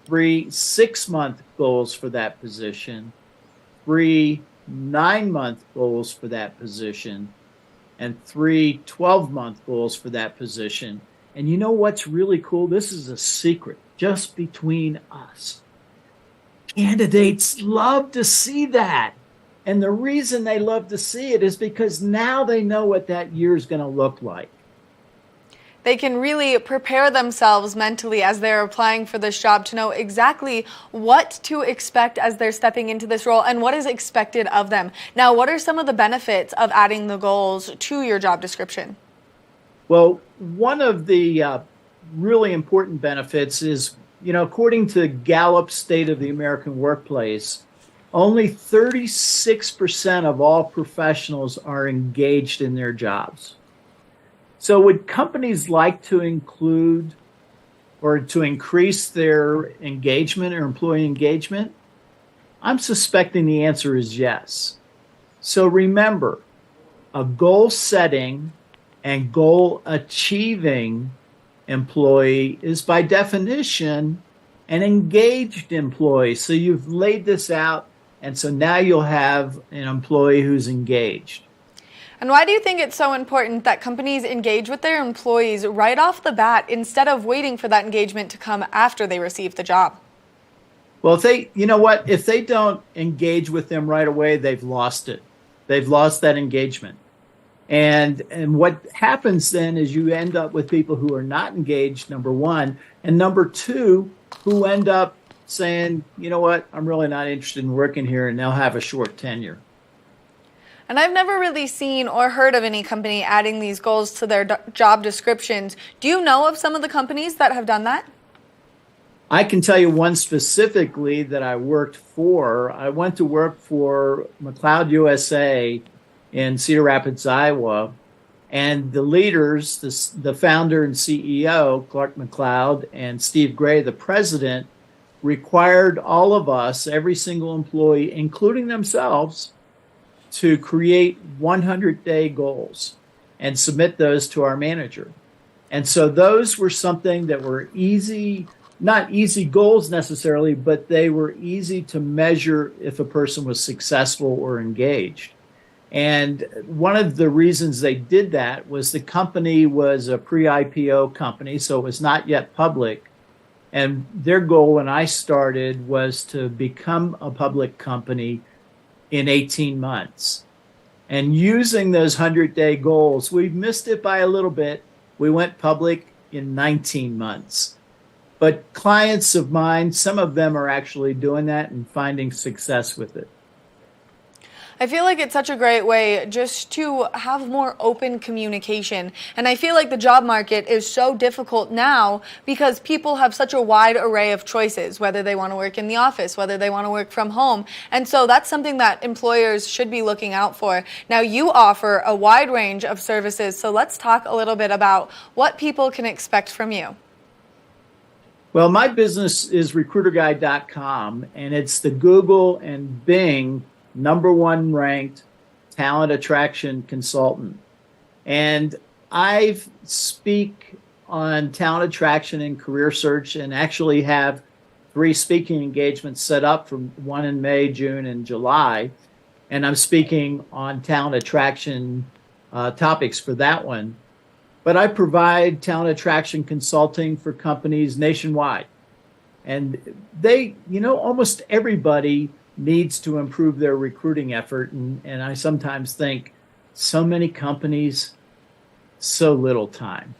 3 6-month goals for that position, 3 9-month goals for that position, and 3 12-month goals for that position. And you know what's really cool? This is a secret just between us. Candidates love to see that. And the reason they love to see it is because now they know what that year is going to look like. They can really prepare themselves mentally as they're applying for this job to know exactly what to expect as they're stepping into this role and what is expected of them. Now, what are some of the benefits of adding the goals to your job description? Well, one of the really important benefits is, according to Gallup's State of the American Workplace, only 36% of all professionals are engaged in their jobs. So would companies like to include or to increase their engagement or employee engagement? I'm suspecting the answer is yes. So remember, a goal setting and goal achieving employee is by definition an engaged employee. So you've laid this out, and so now you'll have an employee who's engaged. And why do you think it's so important that companies engage with their employees right off the bat instead of waiting for that engagement to come after they receive the job? Well, if they don't engage with them right away, they've lost it. They've lost that engagement. And what happens then is you end up with people who are not engaged, number one, and number two, who end up saying, you know what, I'm really not interested in working here, and they'll have a short tenure. And I've never really seen or heard of any company adding these goals to their job descriptions. Do you know of some of the companies that have done that? I can tell you one specifically that I worked for. I went to work for McLeod USA in Cedar Rapids, Iowa. And the leaders, the founder and CEO, Clark McLeod, and Steve Gray, the president, required all of us, every single employee, including themselves, to create 100-day goals and submit those to our manager. And so those were something that were easy, not easy goals necessarily, but they were easy to measure if a person was successful or engaged. And one of the reasons they did that was the company was a pre-IPO company, so it was not yet public. And their goal when I started was to become a public company in 18 months. And using those 100-day goals, we missed it by a little bit. We went public in 19 months. But clients of mine, some of them are actually doing that and finding success with it. I feel like it's such a great way just to have more open communication. And I feel like the job market is so difficult now because people have such a wide array of choices, whether they want to work in the office, whether they want to work from home. And so that's something that employers should be looking out for. Now, you offer a wide range of services, so let's talk a little bit about what people can expect from you. Well, my business is recruiterguide.com, and it's the Google and Bing #1 ranked talent attraction consultant. And I speak on talent attraction and career search, and actually have 3 speaking engagements set up, from one in May, June, and July. And I'm speaking on talent attraction topics for that one. But I provide talent attraction consulting for companies nationwide. And they, almost everybody needs to improve their recruiting effort. And I sometimes think, so many companies, so little time.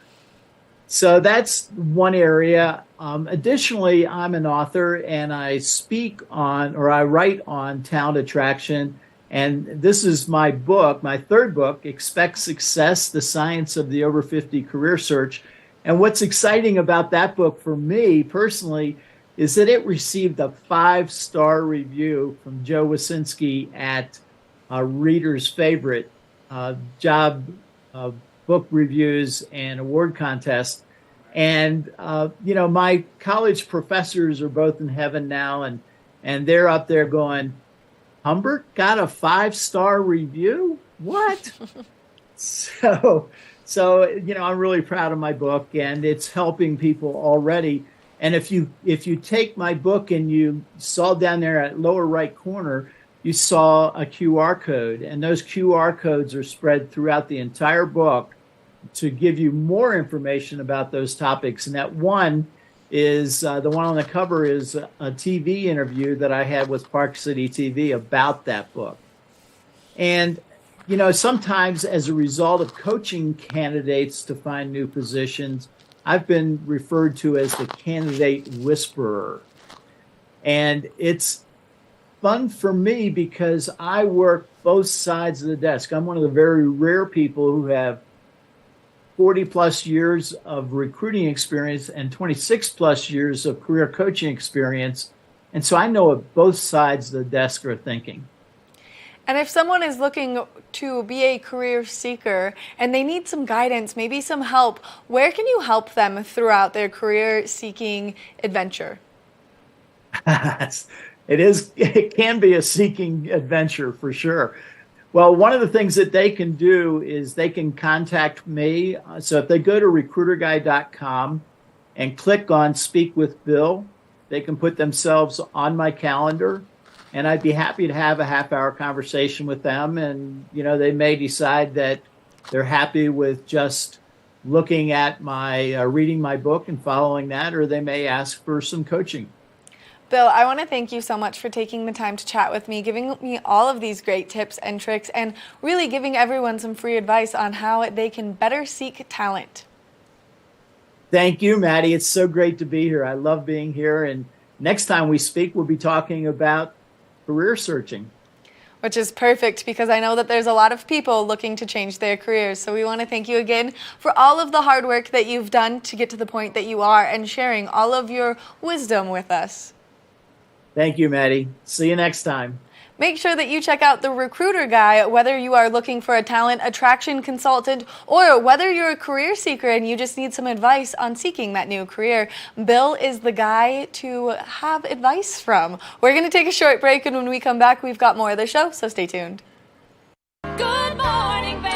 So that's one area. Additionally, I'm an author, and I speak on, or I write on talent attraction. And this is my book, my 3rd book, Expect Success, The Science of the Over 50 Career Search. And what's exciting about that book for me personally is that it received a 5-star review from Joe Wasinski at Reader's Favorite job book reviews and award contest. And, my college professors are both in heaven now, and they're up there going, Humbert got a 5-star review? What? So, I'm really proud of my book, and it's helping people already. And if you take my book and you saw down there at lower right corner, you saw a QR code, and those QR codes are spread throughout the entire book to give you more information about those topics. And that one is, the one on the cover is a TV interview that I had with Park City TV about that book. And, sometimes as a result of coaching candidates to find new positions, I've been referred to as the candidate whisperer. And it's fun for me because I work both sides of the desk. I'm one of the very rare people who have 40 plus years of recruiting experience and 26 plus years of career coaching experience. And so I know what both sides of the desk are thinking. And if someone is looking to be a career seeker and they need some guidance, maybe some help, where can you help them throughout their career seeking adventure? It can be a seeking adventure for sure. Well, one of the things that they can do is they can contact me. So if they go to recruiterguide.com and click on Speak with Bill, they can put themselves on my calendar, and I'd be happy to have a half-hour conversation with them. And, they may decide that they're happy with just looking at my, reading my book and following that, or they may ask for some coaching. Bill, I want to thank you so much for taking the time to chat with me, giving me all of these great tips and tricks, and really giving everyone some free advice on how they can better seek talent. Thank you, Maddie. It's so great to be here. I love being here. And next time we speak, we'll be talking about career searching. Which is perfect because I know that there's a lot of people looking to change their careers. So we want to thank you again for all of the hard work that you've done to get to the point that you are and sharing all of your wisdom with us. Thank you, Maddie. See you next time. Make sure that you check out the Recruiter Guy, whether you are looking for a talent attraction consultant or whether you're a career seeker and you just need some advice on seeking that new career. Bill is the guy to have advice from. We're going to take a short break, and when we come back, we've got more of the show, so stay tuned. Good morning, Vail.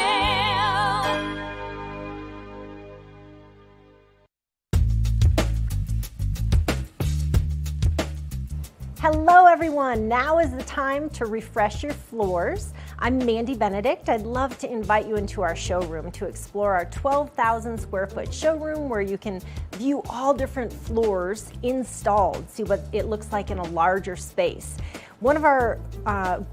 Hello everyone, now is the time to refresh your floors. I'm Mandy Benedict. I'd love to invite you into our showroom to explore our 12,000 square foot showroom where you can view all different floors installed, see what it looks like in a larger space. One of our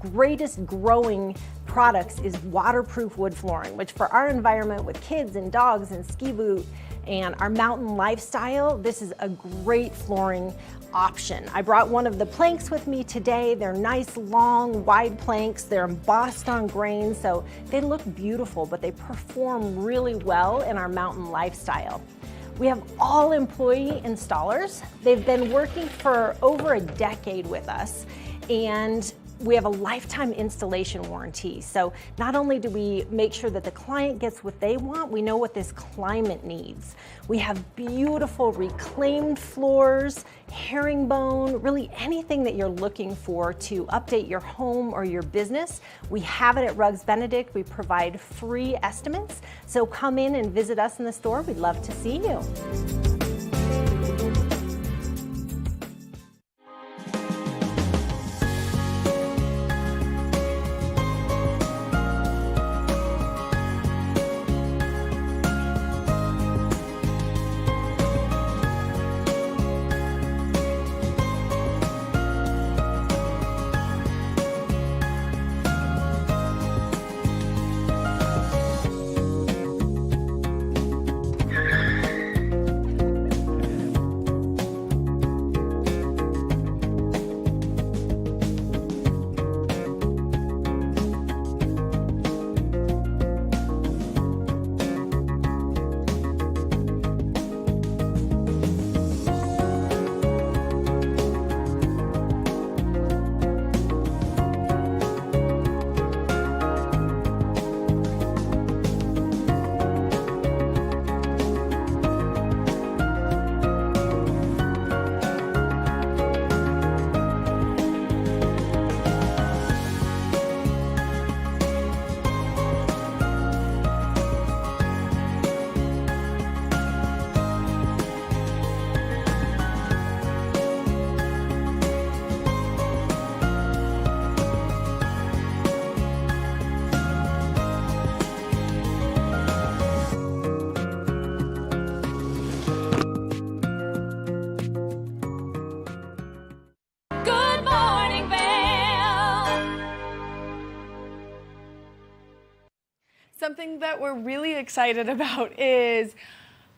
greatest growing products is waterproof wood flooring, which for our environment with kids and dogs and ski boot and our mountain lifestyle, this is a great flooring option. I brought one of the planks with me today. They're nice, long, wide planks. They're embossed on grain, so they look beautiful, but they perform really well in our mountain lifestyle. We have all employee installers. They've been working for over a decade with us, and we have a lifetime installation warranty. So not only do we make sure that the client gets what they want, we know what this climate needs. We have beautiful reclaimed floors, herringbone, really anything that you're looking for to update your home or your business. We have it at Rugs Benedict. We provide free estimates. So come in and visit us in the store. We'd love to see you. Good morning, Vail. Something that we're really excited about is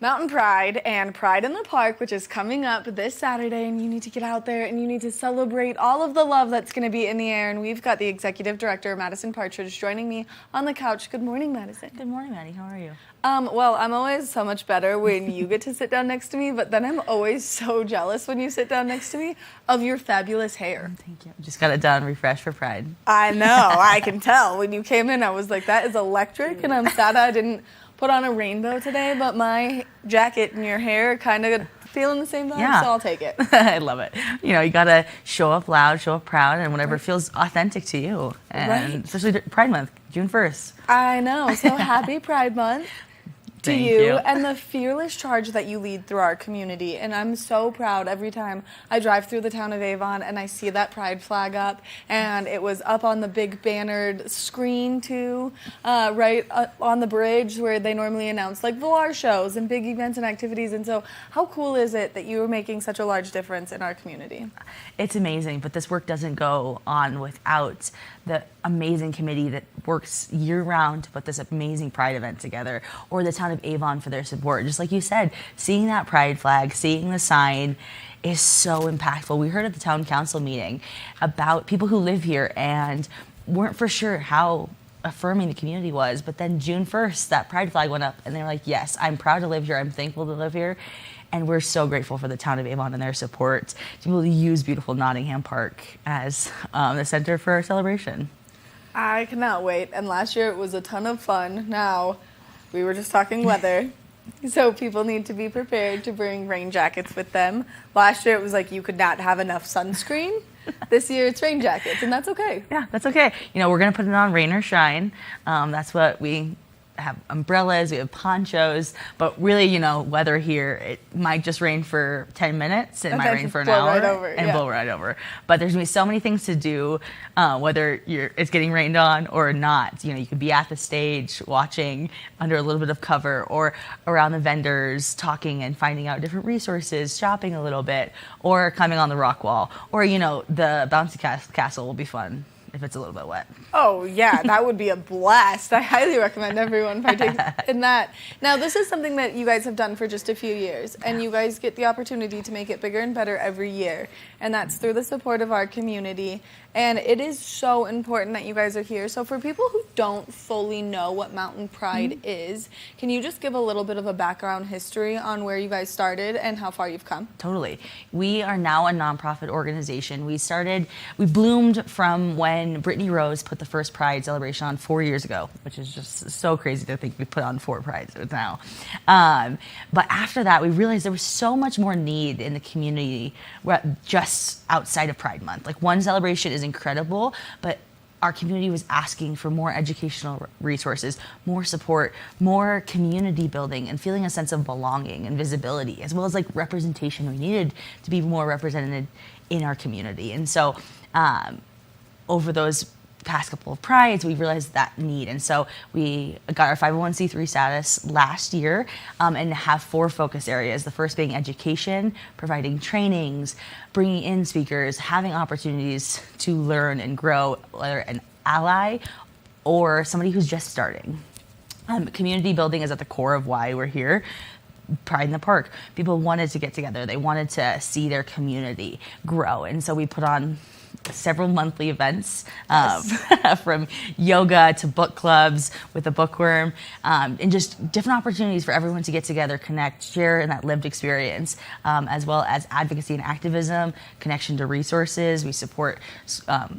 Mountain Pride and Pride in the Park, which is coming up this Saturday, and you need to get out there and you need to celebrate all of the love that's going to be in the air. And we've got the executive director, Madison Partridge, joining me on the couch. Good morning, Madison. Good morning, Maddie. How are you? Well, I'm always so much better when you get to sit down next to me, but then I'm always so jealous when you sit down next to me of your fabulous hair. Thank you. Just got it done, refreshed for Pride. I know, I can tell. When you came in, I was like, that is electric, and I'm sad I didn't put on a rainbow today, but my jacket and your hair kind of feeling the same vibe, so I'll take it. I love it. You know, you got to show up loud, show up proud, and whatever feels authentic to you. And especially Pride Month, June 1st. I know, so happy Pride Month. To Thank you you. and the fearless charge that you lead through our community. And I'm so proud every time I drive through the town of Avon and I see that pride flag up, and it was up on the big bannered screen too, right on the bridge where they normally announce like Valar shows and big events and activities. And so how cool is it that you are making such a large difference in our community? It's amazing, but this work doesn't go on without the amazing committee that works year-round to put this amazing Pride event together, or the town of Avon for their support. Just like you said, seeing that Pride flag, seeing the sign is so impactful. We heard at the town council meeting about people who live here and weren't for sure how affirming the community was, but then June 1st, that Pride flag went up and they were like, yes, I'm proud to live here, I'm thankful to live here. And we're so grateful for the town of Avon and their support to be able to use beautiful Nottingham Park as the center for our celebration. I cannot wait. And last year it was a ton of fun. Now, we were just talking weather. So people need to be prepared to bring rain jackets with them. Last year it was like you could not have enough sunscreen. This year it's rain jackets, and that's okay. Yeah, that's okay. You know, we're going to put it on rain or shine. That's what we have. Umbrellas, we have ponchos, but really, you know, weather here, it might just rain for 10 minutes, it might rain for an hour, right over, and blow right over. But there's going to be so many things to do, whether it's getting rained on or not. You know, you could be at the stage watching under a little bit of cover, or around the vendors talking and finding out different resources, shopping a little bit, or climbing on the rock wall, or, you know, the bouncy castle will be fun if it's a little bit wet. Oh, yeah, that would be a blast. I highly recommend everyone partake in that. Now, this is something that you guys have done for just a few years, and you guys get the opportunity to make it bigger and better every year, and that's through the support of our community. And it is so important that you guys are here. So for people who don't fully know what Mountain Pride is, can you just give a little bit of a background history on where you guys started and how far you've come? Totally. We are now a nonprofit organization. We bloomed from when Brittany Rose put the first Pride celebration on 4 years ago, which is just so crazy to think we put on 4 Prides now. But after that, we realized there was so much more need in the community just outside of Pride Month. Like, one celebration is incredible, but our community was asking for more educational resources, more support, more community building, and feeling a sense of belonging and visibility, as well as like representation. We needed to be more represented in our community. And so over those past couple of Prides, we realized that need. And so we got our 501c3 status last year, and have 4 focus areas. The first being education, providing trainings, bringing in speakers, having opportunities to learn and grow, whether an ally or somebody who's just starting. Community building is at the core of why we're here. Pride in the Park. People wanted to get together. They wanted to see their community grow. And so we put on several monthly events, from yoga to book clubs with a bookworm, and just different opportunities for everyone to get together, connect, share in that lived experience, as well as advocacy and activism, connection to resources. We support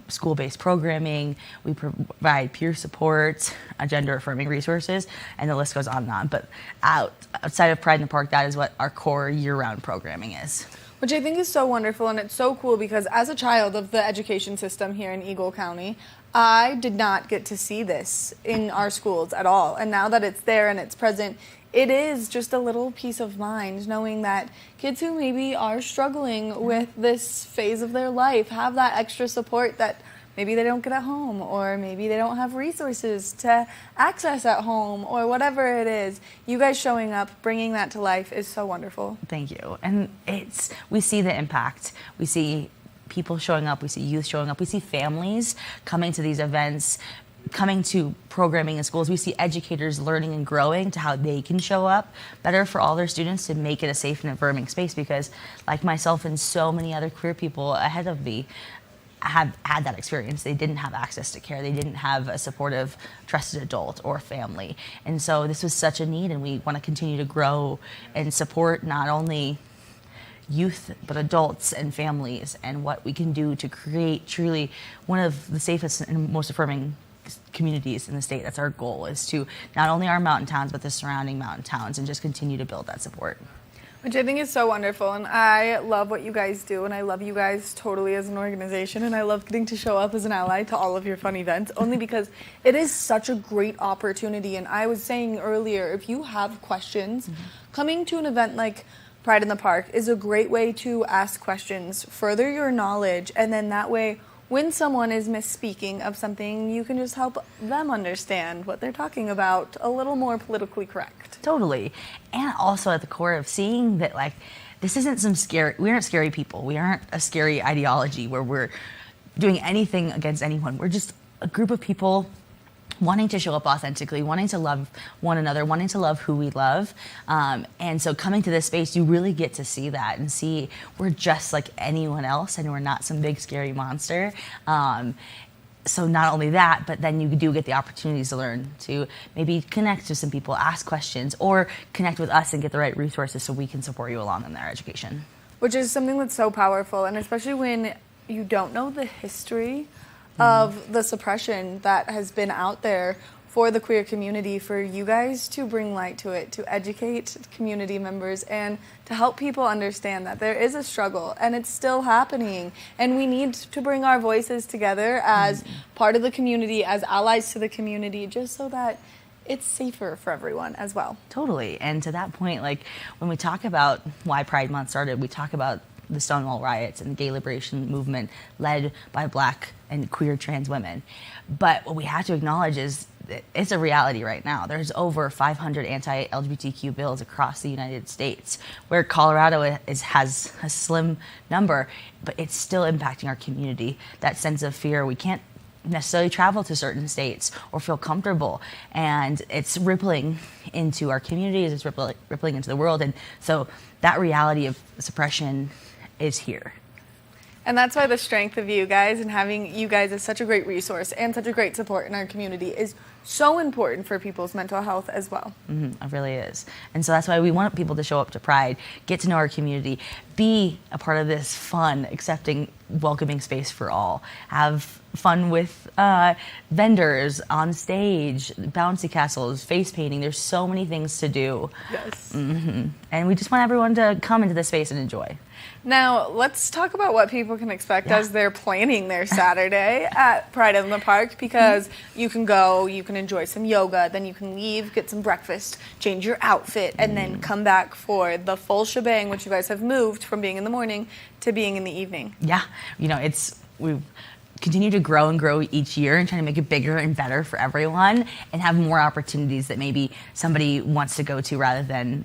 school-based programming. We provide peer support, gender-affirming resources, and the list goes on and on. But outside of Pride in the Park, that is what our core year-round programming is. Which I think is so wonderful, and it's so cool because as a child of the education system here in Eagle County, I did not get to see this in our schools at all. And now that it's there and it's present, it is just a little peace of mind knowing that kids who maybe are struggling with this phase of their life have that extra support that maybe they don't get at home, or maybe they don't have resources to access at home, or whatever it is. You guys showing up, bringing that to life is so wonderful. Thank you. And we see the impact. We see people showing up, we see youth showing up, we see families coming to these events, coming to programming in schools. We see educators learning and growing to how they can show up better for all their students to make it a safe and affirming space, because like myself and so many other queer people ahead of me have had that experience. They didn't have access to care. They didn't have a supportive, trusted adult or family. And so this was such a need, and we want to continue to grow and support not only youth, but adults and families, and what we can do to create truly one of the safest and most affirming communities in the state. That's our goal, is to not only our mountain towns, but the surrounding mountain towns, and just continue to build that support. Which I think is so wonderful, and I love what you guys do, and I love you guys totally as an organization, and I love getting to show up as an ally to all of your fun events, only because it is such a great opportunity. And I was saying earlier, if you have questions, coming to an event like Pride in the Park is a great way to ask questions, further your knowledge, and then that way, when someone is misspeaking of something, you can just help them understand what they're talking about a little more politically correct. Totally. And also at the core of seeing that, like, this isn't we aren't scary people. We aren't a scary ideology where we're doing anything against anyone. We're just a group of people wanting to show up authentically, wanting to love one another, wanting to love who we love. And so coming to this space, you really get to see that and see we're just like anyone else, and we're not some big scary monster. so not only that, but then you do get the opportunities to learn, to maybe connect to some people, ask questions, or connect with us and get the right resources so we can support you along in their education. Which is something that's so powerful, and especially when you don't know the history of the suppression that has been out there for the queer community, for you guys to bring light to it, to educate community members, and to help people understand that there is a struggle and it's still happening, and we need to bring our voices together as part of the community, as allies to the community, just so that it's safer for everyone as well. Totally. And to that point, like when we talk about why Pride Month started, we talk about the Stonewall riots and the gay liberation movement led by Black and queer trans women. But what we have to acknowledge is it's a reality right now. There's over 500 anti-LGBTQ bills across the United States, where Colorado has a slim number, but it's still impacting our community. That sense of fear, we can't necessarily travel to certain states or feel comfortable, and it's rippling into our communities, it's rippling into the world, and so that reality of suppression is here. And that's why the strength of you guys and having you guys as such a great resource and such a great support in our community is so important for people's mental health as well. It really is. And so that's why we want people to show up to Pride, get to know our community, be a part of this fun, accepting, welcoming space for all. Have fun with vendors on stage, bouncy castles, face painting. There's so many things to do. Yes. And we just want everyone to come into the space and enjoy. Now, let's talk about what people can expect as they're planning their Saturday at Pride in the Park, because you can go, you can enjoy some yoga, then you can leave, get some breakfast, change your outfit, and then come back for the full shebang, which you guys have moved from being in the morning to being in the evening. Yeah, you know, we've continue to grow and grow each year and trying to make it bigger and better for everyone and have more opportunities that maybe somebody wants to go to rather than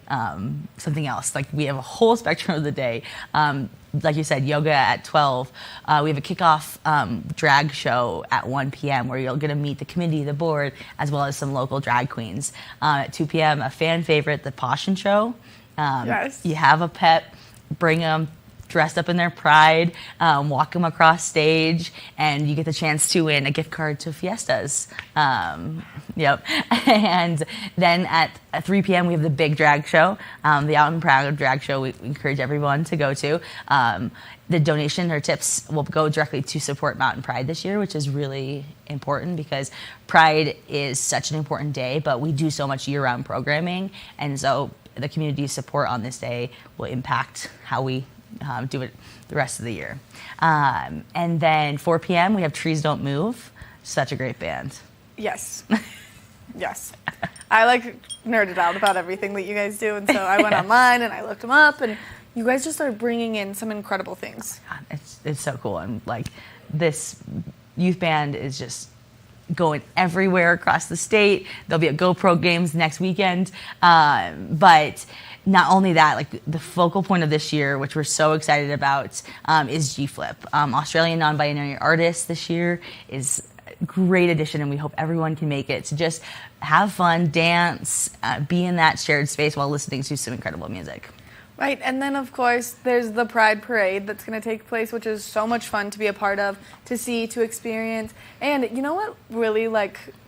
something else. Like we have a whole spectrum of the day. Like you said, yoga at 12. We have a kickoff drag show at 1 p.m. where you're going to meet the committee, the board, as well as some local drag queens. At 2 p.m., a fan favorite, the Passion Show. Yes. You have a pet, bring them dressed up in their pride, walk them across stage, and you get the chance to win a gift card to Fiestas. Yep. And then at 3 p.m. we have the big drag show, the Mountain Pride drag show. We encourage everyone to go to. The donation or tips will go directly to support Mountain Pride this year, which is really important because Pride is such an important day, but we do so much year-round programming, and so the community support on this day will impact how we do it the rest of the year. And then 4 p.m. we have Trees Don't Move. Such a great band. Yes. Yes. I nerded out about everything that you guys do, and so I went online and I looked them up, and you guys just are bringing in some incredible things. It's so cool, and this youth band is just going everywhere across the state. There'll be a GoPro Games next weekend, but not only that, the focal point of this year, which we're so excited about, is G-Flip. Australian non-binary artists this year is a great addition, and we hope everyone can make it to just have fun, dance, be in that shared space while listening to some incredible music. Right, and then of course there's the Pride Parade that's going to take place, which is so much fun to be a part of, to see, to experience. And you know what really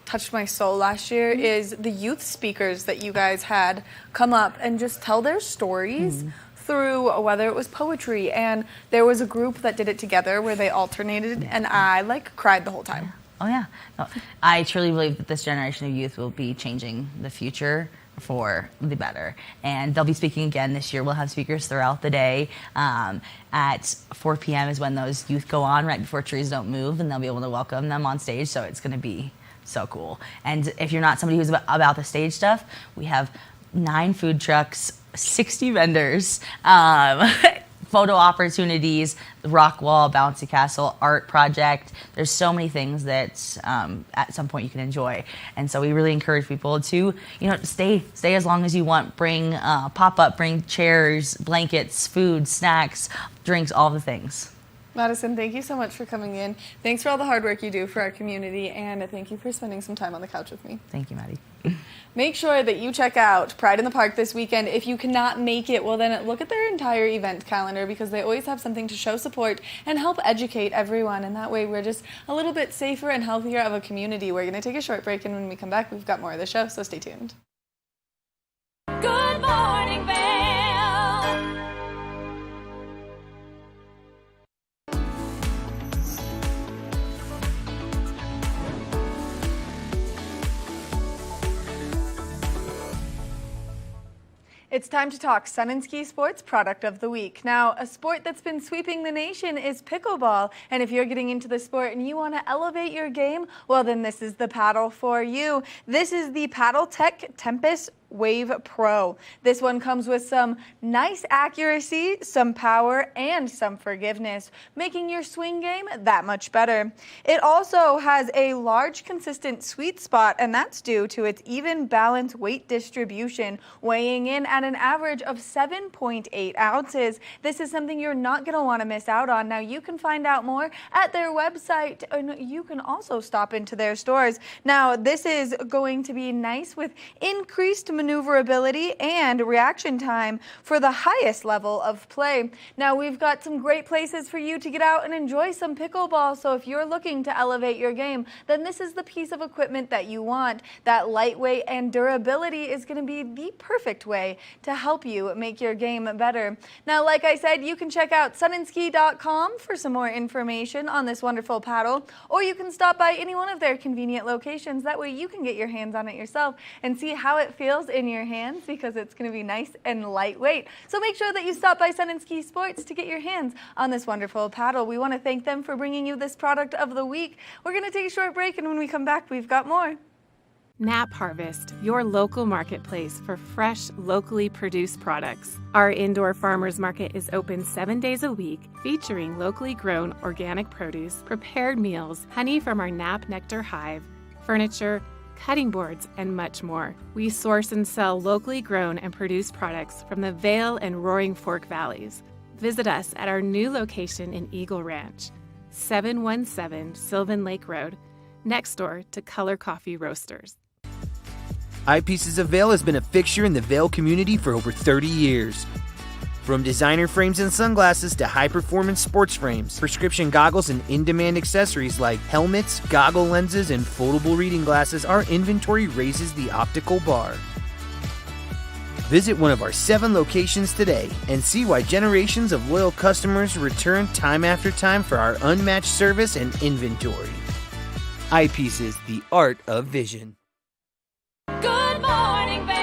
touched my soul last year is the youth speakers that you guys had come up and just tell their stories through whether it was poetry, and there was a group that did it together where they alternated, and I cried the whole time. Oh yeah, no, I truly believe that this generation of youth will be changing the future for the better, and they'll be speaking again this year. We'll have speakers throughout the day. At 4 p.m. is when those youth go on right before Trees Don't Move, and they'll be able to welcome them on stage, so it's going to be so cool. And if you're not somebody who's about the stage stuff, we have 9 food trucks, 60 vendors, photo opportunities, the rock wall, bouncy castle, art project. There's so many things that at some point you can enjoy. And so we really encourage people to, stay as long as you want. Bring pop-up, bring chairs, blankets, food, snacks, drinks, all the things. Madison, thank you so much for coming in. Thanks for all the hard work you do for our community, and thank you for spending some time on the couch with me. Thank you, Maddie. Make sure that you check out Pride in the Park this weekend. If you cannot make it, well then look at their entire event calendar, because they always have something to show support and help educate everyone. And that way we're just a little bit safer and healthier of a community. We're going to take a short break, and when we come back, we've got more of the show, so stay tuned. Good morning, Vail. It's time to talk Sun and Ski Sports Product of the Week. Now, a sport that's been sweeping the nation is pickleball. And if you're getting into the sport and you want to elevate your game, well, then this is the paddle for you. This is the Paddle Tech Tempest Wave Pro. This one comes with some nice accuracy, some power, and some forgiveness, making your swing game that much better. It also has a large, consistent sweet spot, and that's due to its even balanced weight distribution, weighing in at an average of 7.8 ounces. This is something you're not going to want to miss out on. Now, you can find out more at their website, and you can also stop into their stores. Now, this is going to be nice with increased maneuverability and reaction time for the highest level of play. Now, we've got some great places for you to get out and enjoy some pickleball, so if you're looking to elevate your game, then this is the piece of equipment that you want. That lightweight and durability is going to be the perfect way to help you make your game better. Now, like I said, you can check out sunandski.com for some more information on this wonderful paddle, or you can stop by any one of their convenient locations. That way you can get your hands on it yourself and see how it feels in your hands, because it's going to be nice and lightweight. So make sure that you stop by Sun and Ski Sports to get your hands on this wonderful paddle. We want to thank them for bringing you this product of the week. We're going to take a short break, and when we come back, we've got more. Knapp Harvest, your local marketplace for fresh, locally produced products. Our indoor farmers market is open 7 days a week, featuring locally grown organic produce, prepared meals, honey from our Knapp Nectar Hive, furniture, cutting boards, and much more. We source and sell locally grown and produced products from the Vail and Roaring Fork Valleys. Visit us at our new location in Eagle Ranch, 717 Sylvan Lake Road, next door to Color Coffee Roasters. Eyepieces of Vail has been a fixture in the Vail community for over 30 years. From designer frames and sunglasses to high-performance sports frames, prescription goggles, and in-demand accessories like helmets, goggle lenses, and foldable reading glasses, our inventory raises the optical bar. Visit one of our 7 locations today and see why generations of loyal customers return time after time for our unmatched service and inventory. Eyepieces, the art of vision. Good morning, Vail.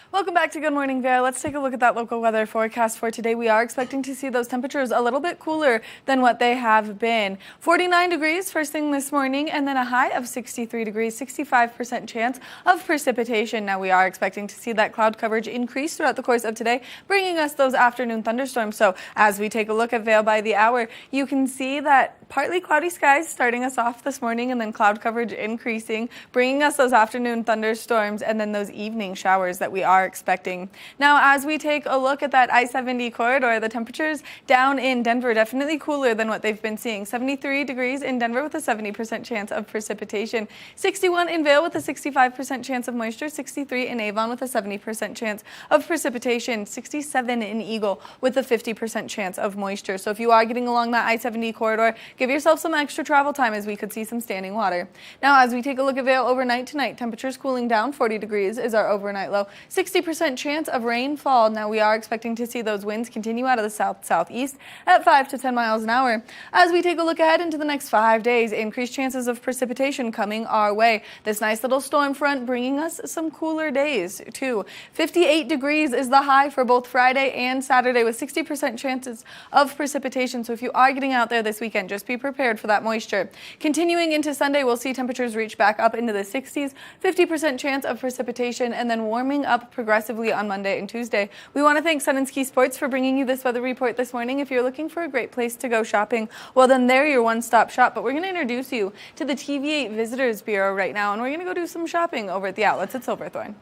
Welcome back to Good Morning Vail. Let's take a look at that local weather forecast for today. We are expecting to see those temperatures a little bit cooler than what they have been. 49 degrees first thing this morning, and then a high of 63 degrees, 65% chance of precipitation. Now, we are expecting to see that cloud coverage increase throughout the course of today, bringing us those afternoon thunderstorms. So as we take a look at Vail by the hour, you can see that partly cloudy skies starting us off this morning, and then cloud coverage increasing, bringing us those afternoon thunderstorms and then those evening showers that we are expecting. Now, as we take a look at that I-70 corridor, the temperatures down in Denver definitely cooler than what they've been seeing. 73 degrees in Denver with a 70% chance of precipitation. 61 in Vail with a 65% chance of moisture. 63 in Avon with a 70% chance of precipitation. 67 in Eagle with a 50% chance of moisture. So if you are getting along that I-70 corridor, give yourself some extra travel time, as we could see some standing water. Now, as we take a look at Vail overnight tonight, temperatures cooling down. 40 degrees is our overnight low. 60% chance of rainfall. Now, we are expecting to see those winds continue out of the south-southeast at 5 to 10 miles an hour. As we take a look ahead into the next 5 days, increased chances of precipitation coming our way. This nice little storm front bringing us some cooler days, too. 58 degrees is the high for both Friday and Saturday, with 60% chances of precipitation. So if you are getting out there this weekend, just be prepared for that moisture. Continuing into Sunday, we'll see temperatures reach back up into the 60s, 50% chance of precipitation, and then warming up progressively on Monday and Tuesday. We want to thank Sun and Ski Sports for bringing you this weather report this morning. If you're looking for a great place to go shopping, well, then they're your one-stop shop. But we're going to introduce you to the TV8 Visitors Bureau right now, and we're going to go do some shopping over at the outlets at Silverthorne.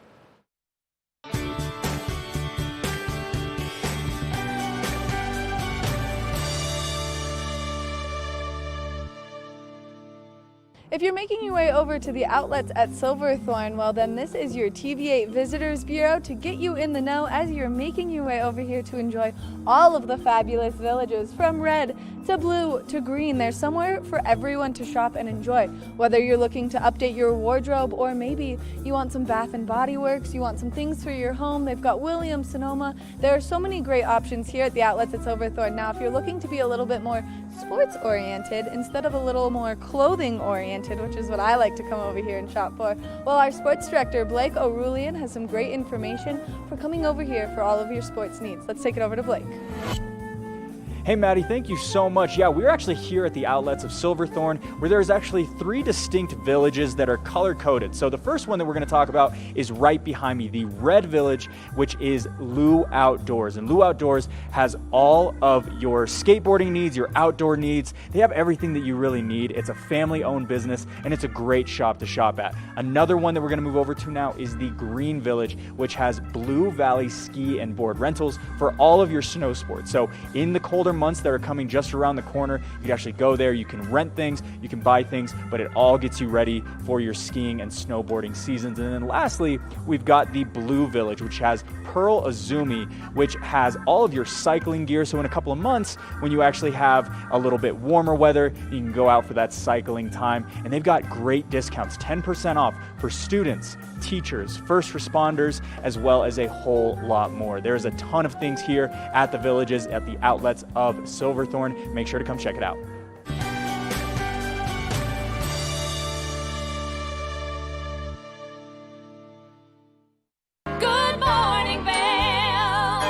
If you're making your way over to the outlets at Silverthorne, well then this is your TV8 Visitors Bureau to get you in the know as you're making your way over here to enjoy all of the fabulous villages from red to blue to green. There's somewhere for everyone to shop and enjoy. Whether you're looking to update your wardrobe or maybe you want some Bath and Body Works, you want some things for your home, they've got Williams, Sonoma. There are so many great options here at the outlets at Silverthorne. Now if you're looking to be a little bit more sports oriented instead of a little more clothing oriented, which is what I like to come over here and shop for, well, our sports director Blake O'Rulian has some great information for coming over here for all of your sports needs. Let's take it over to Blake. Hey Maddie, thank you so much. Yeah, we're actually here at the outlets of Silverthorne where there's actually 3 distinct villages that are color-coded. So the first one that we're going to talk about is right behind me, the Red Village, which is Lou Outdoors. And Lou Outdoors has all of your skateboarding needs, your outdoor needs. They have everything that you really need. It's a family-owned business and it's a great shop to shop at. Another one that we're going to move over to now is the Green Village, which has Blue Valley ski and board rentals for all of your snow sports. So in the colder months that are coming just around the corner, you can actually go there, you can rent things, you can buy things, but it all gets you ready for your skiing and snowboarding seasons. And then lastly, we've got the Blue Village, which has Pearl Azumi, which has all of your cycling gear. So in a couple of months, when you actually have a little bit warmer weather, you can go out for that cycling time. And they've got great discounts, 10% off for students, teachers, first responders, as well as a whole lot more. There's a ton of things here at the villages, at the outlets of Silverthorne. Make sure to come check it out. Good morning, Vail.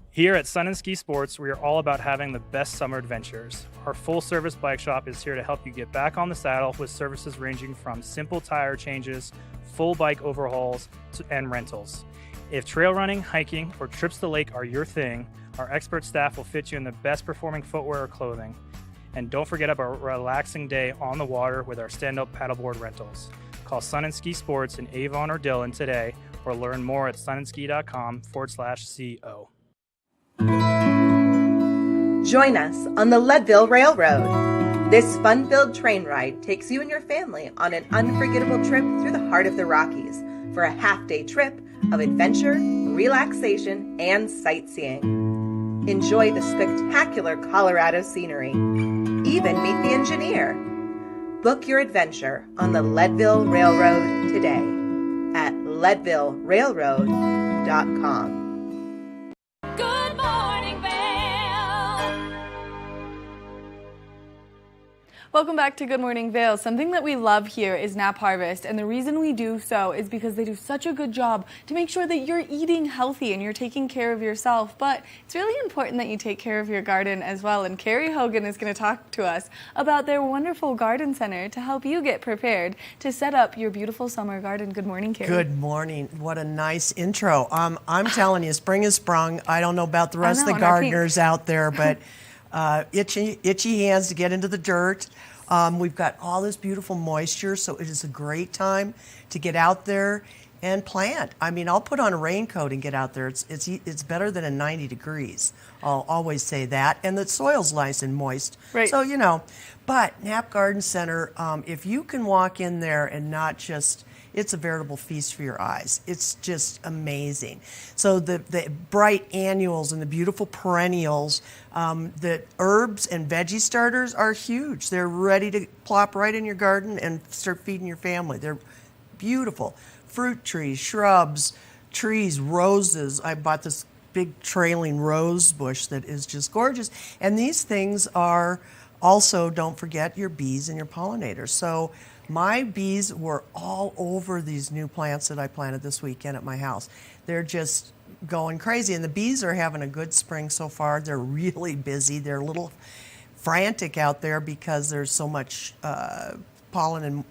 Here at Sun and Ski Sports, we are all about having the best summer adventures. Our full-service bike shop is here to help you get back on the saddle with services ranging from simple tire changes, full bike overhauls, and rentals. If trail running, hiking, or trips to the lake are your thing, our expert staff will fit you in the best performing footwear or clothing. And don't forget about a relaxing day on the water with our stand-up paddleboard rentals. Call Sun and Ski Sports in Avon or Dillon today or learn more at sunandski.com/CO. Join us on the Leadville Railroad. This fun-filled train ride takes you and your family on an unforgettable trip through the heart of the Rockies for a half-day trip of adventure, relaxation, and sightseeing. Enjoy the spectacular Colorado scenery. Even meet the engineer. Book your adventure on the Leadville Railroad today at leadvillerailroad.com. Good morning, Vail. Welcome back to Good Morning Vail. Something that we love here is Knapp Harvest, and the reason we do so is because they do such a good job to make sure that you're eating healthy and you're taking care of yourself, but it's really important that you take care of your garden as well, and Carrie Hogan is going to talk to us about their wonderful garden center to help you get prepared to set up your beautiful summer garden. Good morning, Carrie. Good morning. What a nice intro. I'm telling you, spring has sprung. I don't know about the rest of the gardeners out there, but itchy hands to get into the dirt. We've got all this beautiful moisture, so it is a great time to get out there and plant. I mean, I'll put on a raincoat and get out there. It's better than 90 degrees. I'll always say that. And the soil's nice and moist. Right. So, you know, but Knapp Garden Center, if you can walk in there and not just, it's a veritable feast for your eyes. It's just amazing. So the bright annuals and the beautiful perennials, the herbs and veggie starters are huge. They're ready to plop right in your garden and start feeding your family. They're beautiful. Fruit trees, shrubs, trees, roses. I bought this big trailing rose bush that is just gorgeous. And these things are also, don't forget, your bees and your pollinators. So my bees were all over these new plants that I planted this weekend at my house. They're just going crazy. And the bees are having a good spring so far. They're really busy. They're a little frantic out there because there's so much pollen and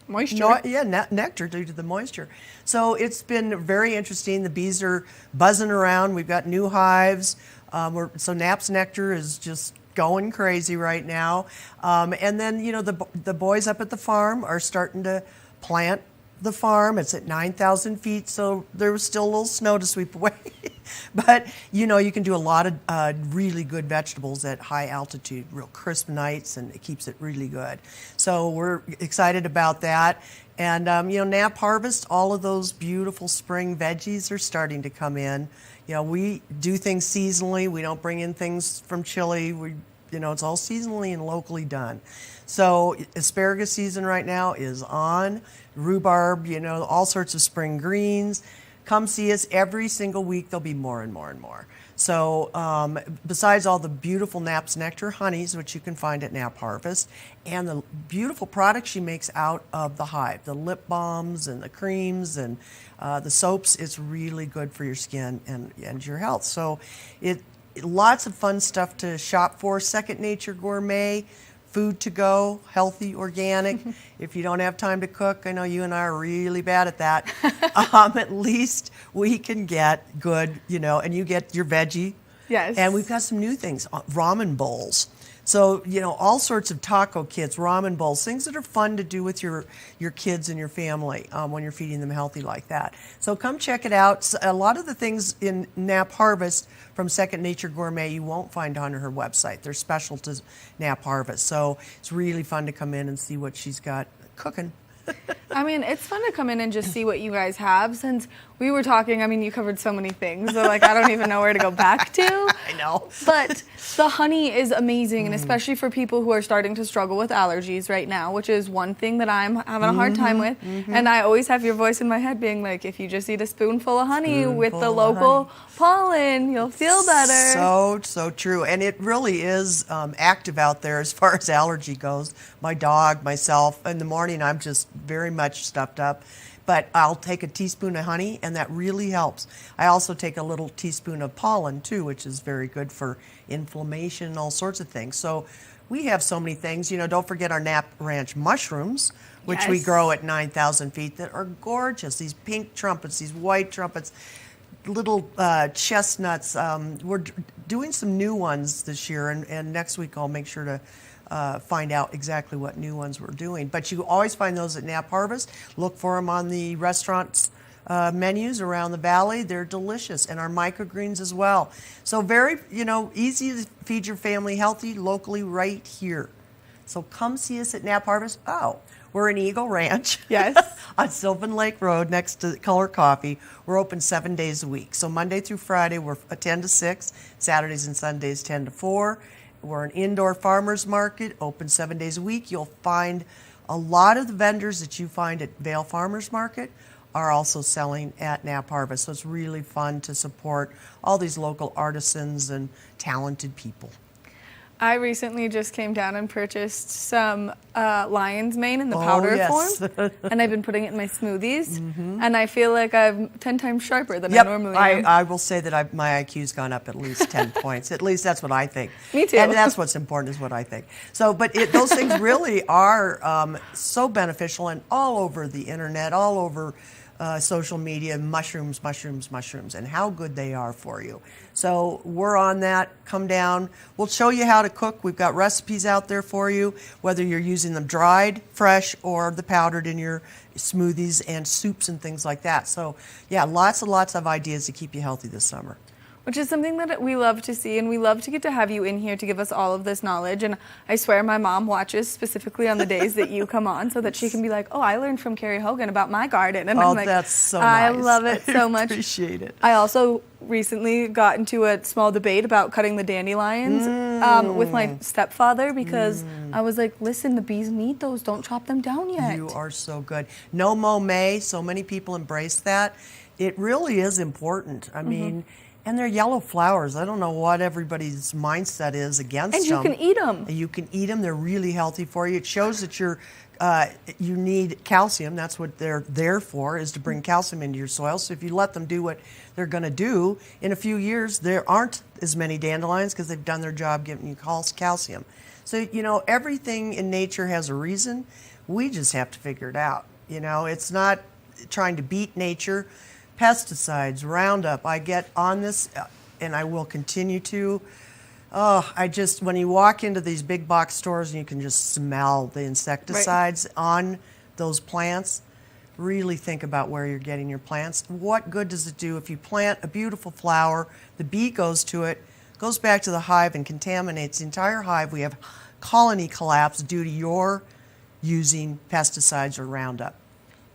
moisture. Nectar due to the moisture. So it's been very interesting. The bees are buzzing around. We've got new hives. So Knapp's nectar is just going crazy right now. And then, you know, the boys up at the farm are starting to plant the farm. It's at 9,000 feet, so there was still a little snow to sweep away. But, you know, you can do a lot of really good vegetables at high altitude, real crisp nights, and it keeps it really good. So we're excited about that. And, you know, Knapp Harvest, all of those beautiful spring veggies are starting to come in. You know, we do things seasonally. We don't bring in things from Chile. You know, it's all seasonally and locally done. So asparagus season right now is on. Rhubarb, you know, all sorts of spring greens. Come see us every single week. There'll be more and more and more. So besides all the beautiful Knapp's Nectar honeys, which you can find at Knapp Harvest, and the beautiful products she makes out of the hive, the lip balms and the creams and the soaps, it's really good for your skin and your health. So lots of fun stuff to shop for. Second Nature Gourmet, food to go, healthy, organic. If you don't have time to cook, I know you and I are really bad at that. At least we can get good, you know, and you get your veggie. Yes. And we've got some new things, ramen bowls. So, you know, all sorts of taco kits, ramen bowls, things that are fun to do with your kids and your family when you're feeding them healthy like that. So come check it out. So a lot of the things in Knapp Harvest from Second Nature Gourmet you won't find on her website. They're special to Knapp Harvest. So it's really fun to come in and see what she's got cooking. I mean, it's fun to come in and just see what you guys have. Since we were talking, I mean, you covered so many things. So, like, I don't even know where to go back to. I know. But the honey is amazing, and especially for people who are starting to struggle with allergies right now, which is one thing that I'm having a hard time with. And I always have your voice in my head being like, if you just eat a spoonful of honey with the local pollen, you'll feel better. So true. And it really is active out there as far as allergy goes. My dog, myself, in the morning I'm just very much stuffed up. But I'll take a teaspoon of honey, and that really helps. I also take a little teaspoon of pollen, too, which is very good for inflammation and all sorts of things. So we have so many things. You know, don't forget our Knapp Ranch mushrooms, which we grow at 9,000 feet, that are gorgeous. These pink trumpets, these white trumpets, little chestnuts. We're doing some new ones this year, and next week I'll make sure to find out exactly what new ones we're doing. But you always find those at Knapp Harvest. Look for them on the restaurants' menus around the valley. They're delicious, and our microgreens as well. So very, you know, easy to feed your family healthy locally right here. So come see us at Knapp Harvest. Oh, we're in Eagle Ranch. Yes. On Sylvan Lake Road next to Color Coffee. We're open 7 days a week. So Monday through Friday, we're 10 to 6. Saturdays and Sundays, 10 to 4. We're an indoor farmers market, open 7 days a week. You'll find a lot of the vendors that you find at Vail Farmers Market are also selling at Knapp Harvest. So it's really fun to support all these local artisans and talented people. I recently just came down and purchased some lion's mane in the powder form, and I've been putting it in my smoothies, and I feel like I'm 10 times sharper than I normally am. I will say that my IQ's gone up at least 10 points. At least that's what I think. Me too. And that's what's important is what I think. So, but those things really are so beneficial, and all over the internet, all over social media, mushrooms, and how good they are for you. So we're on that. Come down. We'll show you how to cook. We've got recipes out there for you, whether you're using them dried, fresh, or the powdered in your smoothies and soups and things like that. So yeah, lots and lots of ideas to keep you healthy this summer. Which is something that we love to see, and we love to get to have you in here to give us all of this knowledge. And I swear my mom watches specifically on the days that you come on so that she can be like, oh, I learned from Carrie Hogan about my garden. And I'm like, that's so I nice. love it so much. I appreciate it. I also recently got into a small debate about cutting the dandelions with my stepfather because I was like, listen, the bees need those. Don't chop them down yet. You are so good. No mow May. So many people embrace that. It really is important. I mean, and they're yellow flowers. I don't know what everybody's mindset is against them. And you can eat them. You can eat them. They're really healthy for you. It shows that you need calcium. That's what they're there for, is to bring calcium into your soil. So if you let them do what they're going to do, in a few years, there aren't as many dandelions because they've done their job giving you calcium. So, you know, everything in nature has a reason. We just have to figure it out. You know, it's not trying to beat nature. Pesticides, Roundup, I get on this, and I will continue to. When you walk into these big box stores and you can just smell the insecticides on those plants, really think about where you're getting your plants. What good does it do if you plant a beautiful flower, the bee goes to it, goes back to the hive and contaminates the entire hive. We have colony collapse due to your using pesticides or Roundup.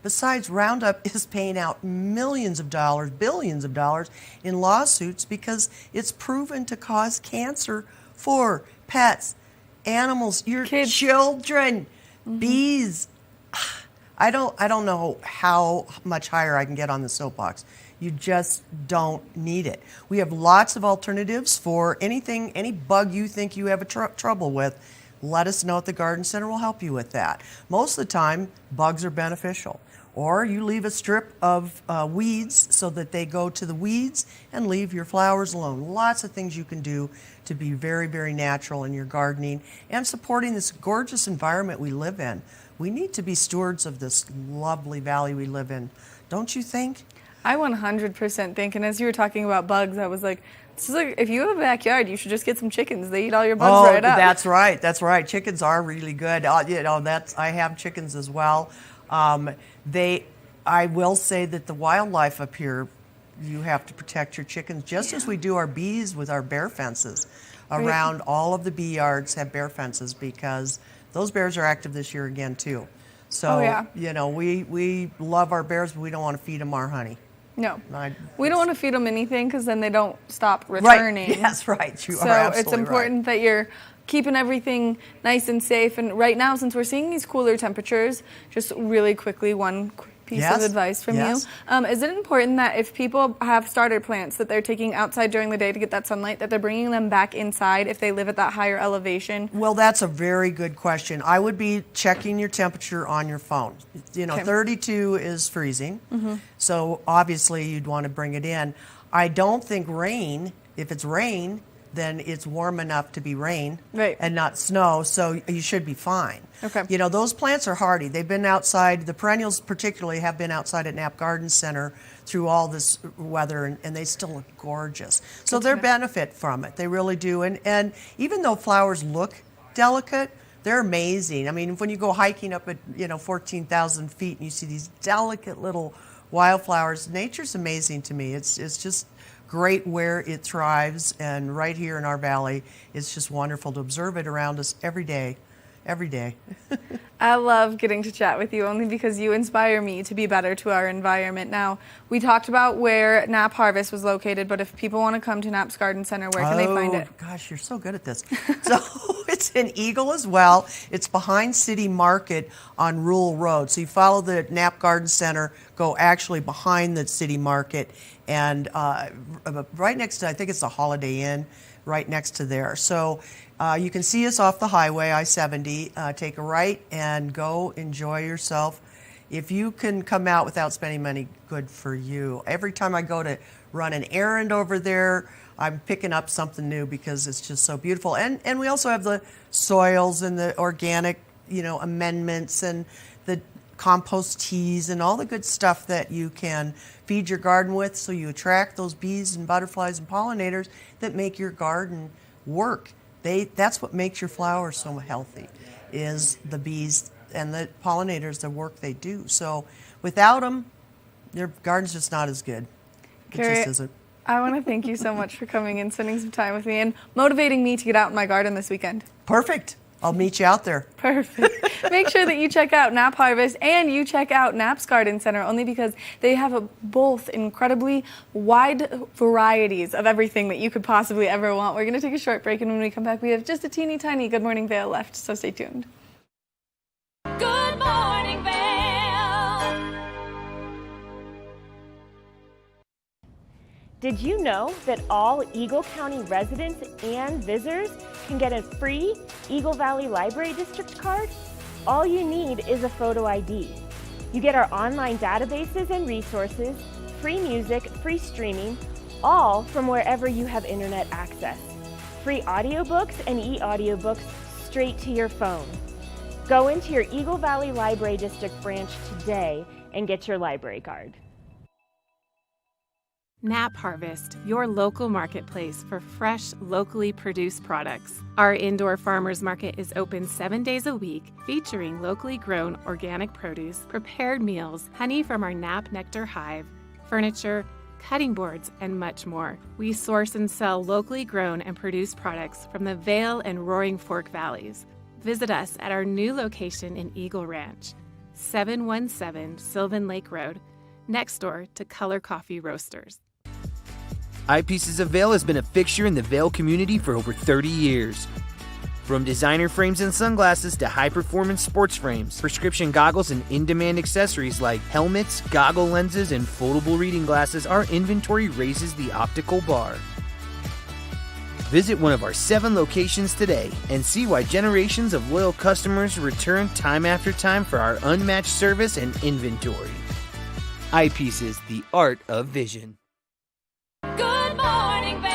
Besides, Roundup is paying out millions of dollars, billions of dollars in lawsuits because it's proven to cause cancer for pets, animals, your children, bees. I don't know how much higher I can get on the soapbox. You just don't need it. We have lots of alternatives for anything, any bug you think you have trouble with. Let us know at the Garden Center. We'll help you with that. Most of the time, bugs are beneficial. Or you leave a strip of weeds so that they go to the weeds and leave your flowers alone. Lots of things you can do to be very, very natural in your gardening and supporting this gorgeous environment we live in. We need to be stewards of this lovely valley we live in, don't you think? I 100% think, and as you were talking about bugs, I was like, this is like, if you have a backyard, you should just get some chickens. They eat all your bugs right up. That's right. That's right. Chickens are really good. I have chickens as well. I will say that the wildlife up here, you have to protect your chickens just as we do our bees with our bear fences. Around all of the bee yards have bear fences because those bears are active this year again too. So, we love our bears, but we don't want to feed them our honey. No. We don't want to feed them anything because then they don't stop returning. Right. That's right. You so are absolutely it's important that you're keeping everything nice and safe. And right now, since we're seeing these cooler temperatures, just really quickly, one piece of advice from you. Is it important that if people have starter plants that they're taking outside during the day to get that sunlight, that they're bringing them back inside if they live at that higher elevation? Well, that's a very good question. I would be checking your temperature on your phone. 32 is freezing, so obviously you'd want to bring it in. I don't think rain, if it's rain, then it's warm enough to be rain and not snow, so you should be fine. Okay. Those plants are hardy. They've been outside, the perennials particularly have been outside at Knapp Garden Center through all this weather, and they still look gorgeous. So they benefit from it. They really do. And even though flowers look delicate, they're amazing. I mean, when you go hiking up at 14,000 feet and you see these delicate little wildflowers, nature's amazing to me. It's just great where it thrives, and right here in our valley, it's just wonderful to observe it around us every day. Every day. I love getting to chat with you only because you inspire me to be better to our environment. Now, we talked about where Knapp Harvest was located, but if people want to come to Knapp's Garden Center, where can they find it? Gosh, you're so good at this. So it's in Eagle as well. It's behind City Market on Rural Road. So you follow the Knapp Garden Center, go actually behind the City Market, and right next to, I think it's the Holiday Inn, right next to there. So you can see us off the highway, I-70. Take a right and go enjoy yourself. If you can come out without spending money, good for you. Every time I go to run an errand over there, I'm picking up something new because it's just so beautiful. And we also have the soils and the organic, amendments and the compost teas and all the good stuff that you can feed your garden with, so you attract those bees and butterflies and pollinators that make your garden work. That's what makes your flowers so healthy, is the bees and the pollinators, the work they do. So without them, your garden's just not as good. It just isn't. I want to thank you so much for coming and spending some time with me and motivating me to get out in my garden this weekend. Perfect. I'll meet you out there. Perfect. Make sure that you check out Knapp Harvest and you check out Knapp's Garden Center, only because they have both incredibly wide varieties of everything that you could possibly ever want. We're going to take a short break, and when we come back, we have just a teeny tiny Good Morning Vail left, so stay tuned. Good morning, Vail. Did you know that all Eagle County residents and visitors can get a free Eagle Valley Library District card? All you need is a photo ID. You get our online databases and resources, free music, free streaming, all from wherever you have internet access. Free audiobooks and e-audiobooks straight to your phone. Go into your Eagle Valley Library District branch today and get your library card. Knapp Harvest, your local marketplace for fresh, locally produced products. Our indoor farmers market is open 7 days a week, featuring locally grown organic produce, prepared meals, honey from our Knapp Nectar Hive, furniture, cutting boards, and much more. We source and sell locally grown and produced products from the Vail and Roaring Fork Valleys. Visit us at our new location in Eagle Ranch, 717 Sylvan Lake Road, next door to Color Coffee Roasters. Eyepieces of Vail has been a fixture in the Vail community for over 30 years. From designer frames and sunglasses to high-performance sports frames, prescription goggles, and in-demand accessories like helmets, goggle lenses, and foldable reading glasses, our inventory raises the optical bar. Visit one of our 7 locations today and see why generations of loyal customers return time after time for our unmatched service and inventory. Eyepieces, the art of vision. Good morning, Vail.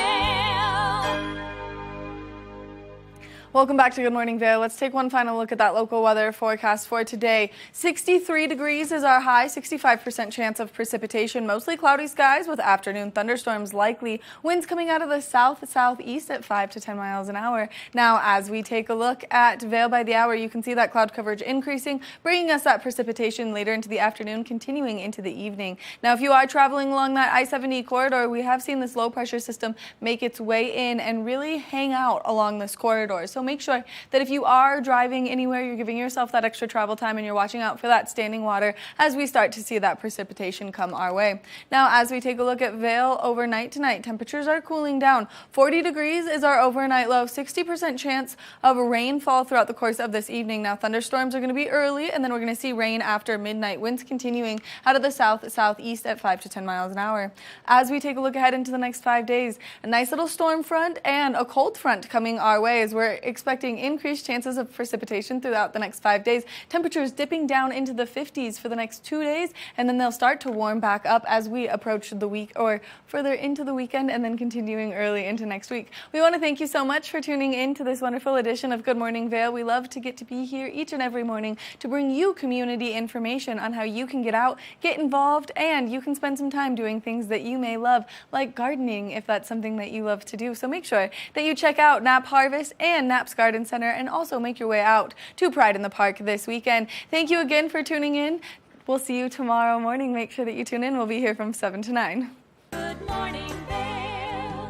Welcome back to Good Morning Vail. Let's take one final look at that local weather forecast for today. 63 degrees is our high, 65% chance of precipitation, mostly cloudy skies with afternoon thunderstorms likely. Winds coming out of the south-southeast at 5 to 10 miles an hour. Now, as we take a look at Vail by the hour, you can see that cloud coverage increasing, bringing us that precipitation later into the afternoon, continuing into the evening. Now, if you are traveling along that I-70 corridor, we have seen this low pressure system make its way in and really hang out along this corridor. So make sure that if you are driving anywhere, you're giving yourself that extra travel time and you're watching out for that standing water as we start to see that precipitation come our way. Now, as we take a look at Vail overnight tonight, temperatures are cooling down. 40 degrees is our overnight low, 60% chance of rainfall throughout the course of this evening. Now, thunderstorms are going to be early, and then we're going to see rain after midnight. Winds continuing out of the south-southeast at 5 to 10 miles an hour. As we take a look ahead into the next 5 days, a nice little storm front and a cold front coming our way as we're expecting increased chances of precipitation throughout the next 5 days. Temperatures dipping down into the 50s for the next 2 days, and then they'll start to warm back up as we approach the week or further into the weekend and then continuing early into next week. We want to thank you so much for tuning in to this wonderful edition of Good Morning Vail. We love to get to be here each and every morning to bring you community information on how you can get out, get involved, and you can spend some time doing things that you may love, like gardening if that's something that you love to do. So make sure that you check out Knapp Harvest and Knapp's Garden Center, and also make your way out to Pride in the Park this weekend. Thank you again for tuning in. We'll see you tomorrow morning. Make sure that you tune in. We'll be here from 7 to 9. Good morning, Vail.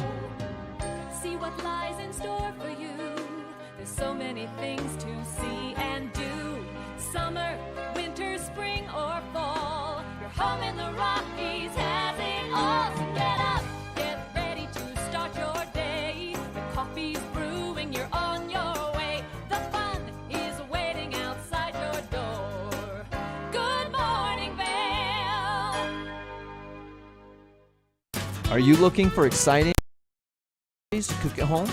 See what lies in store for you. There's so many things to see and do. Summer, winter, spring, or fall. Your home in the Rockies has it all. So get up, get ready to start your day. The coffee's brewing, you're on your way. The fun is waiting outside your door. Good morning, Vail. Are you looking for exciting ways to cook at home?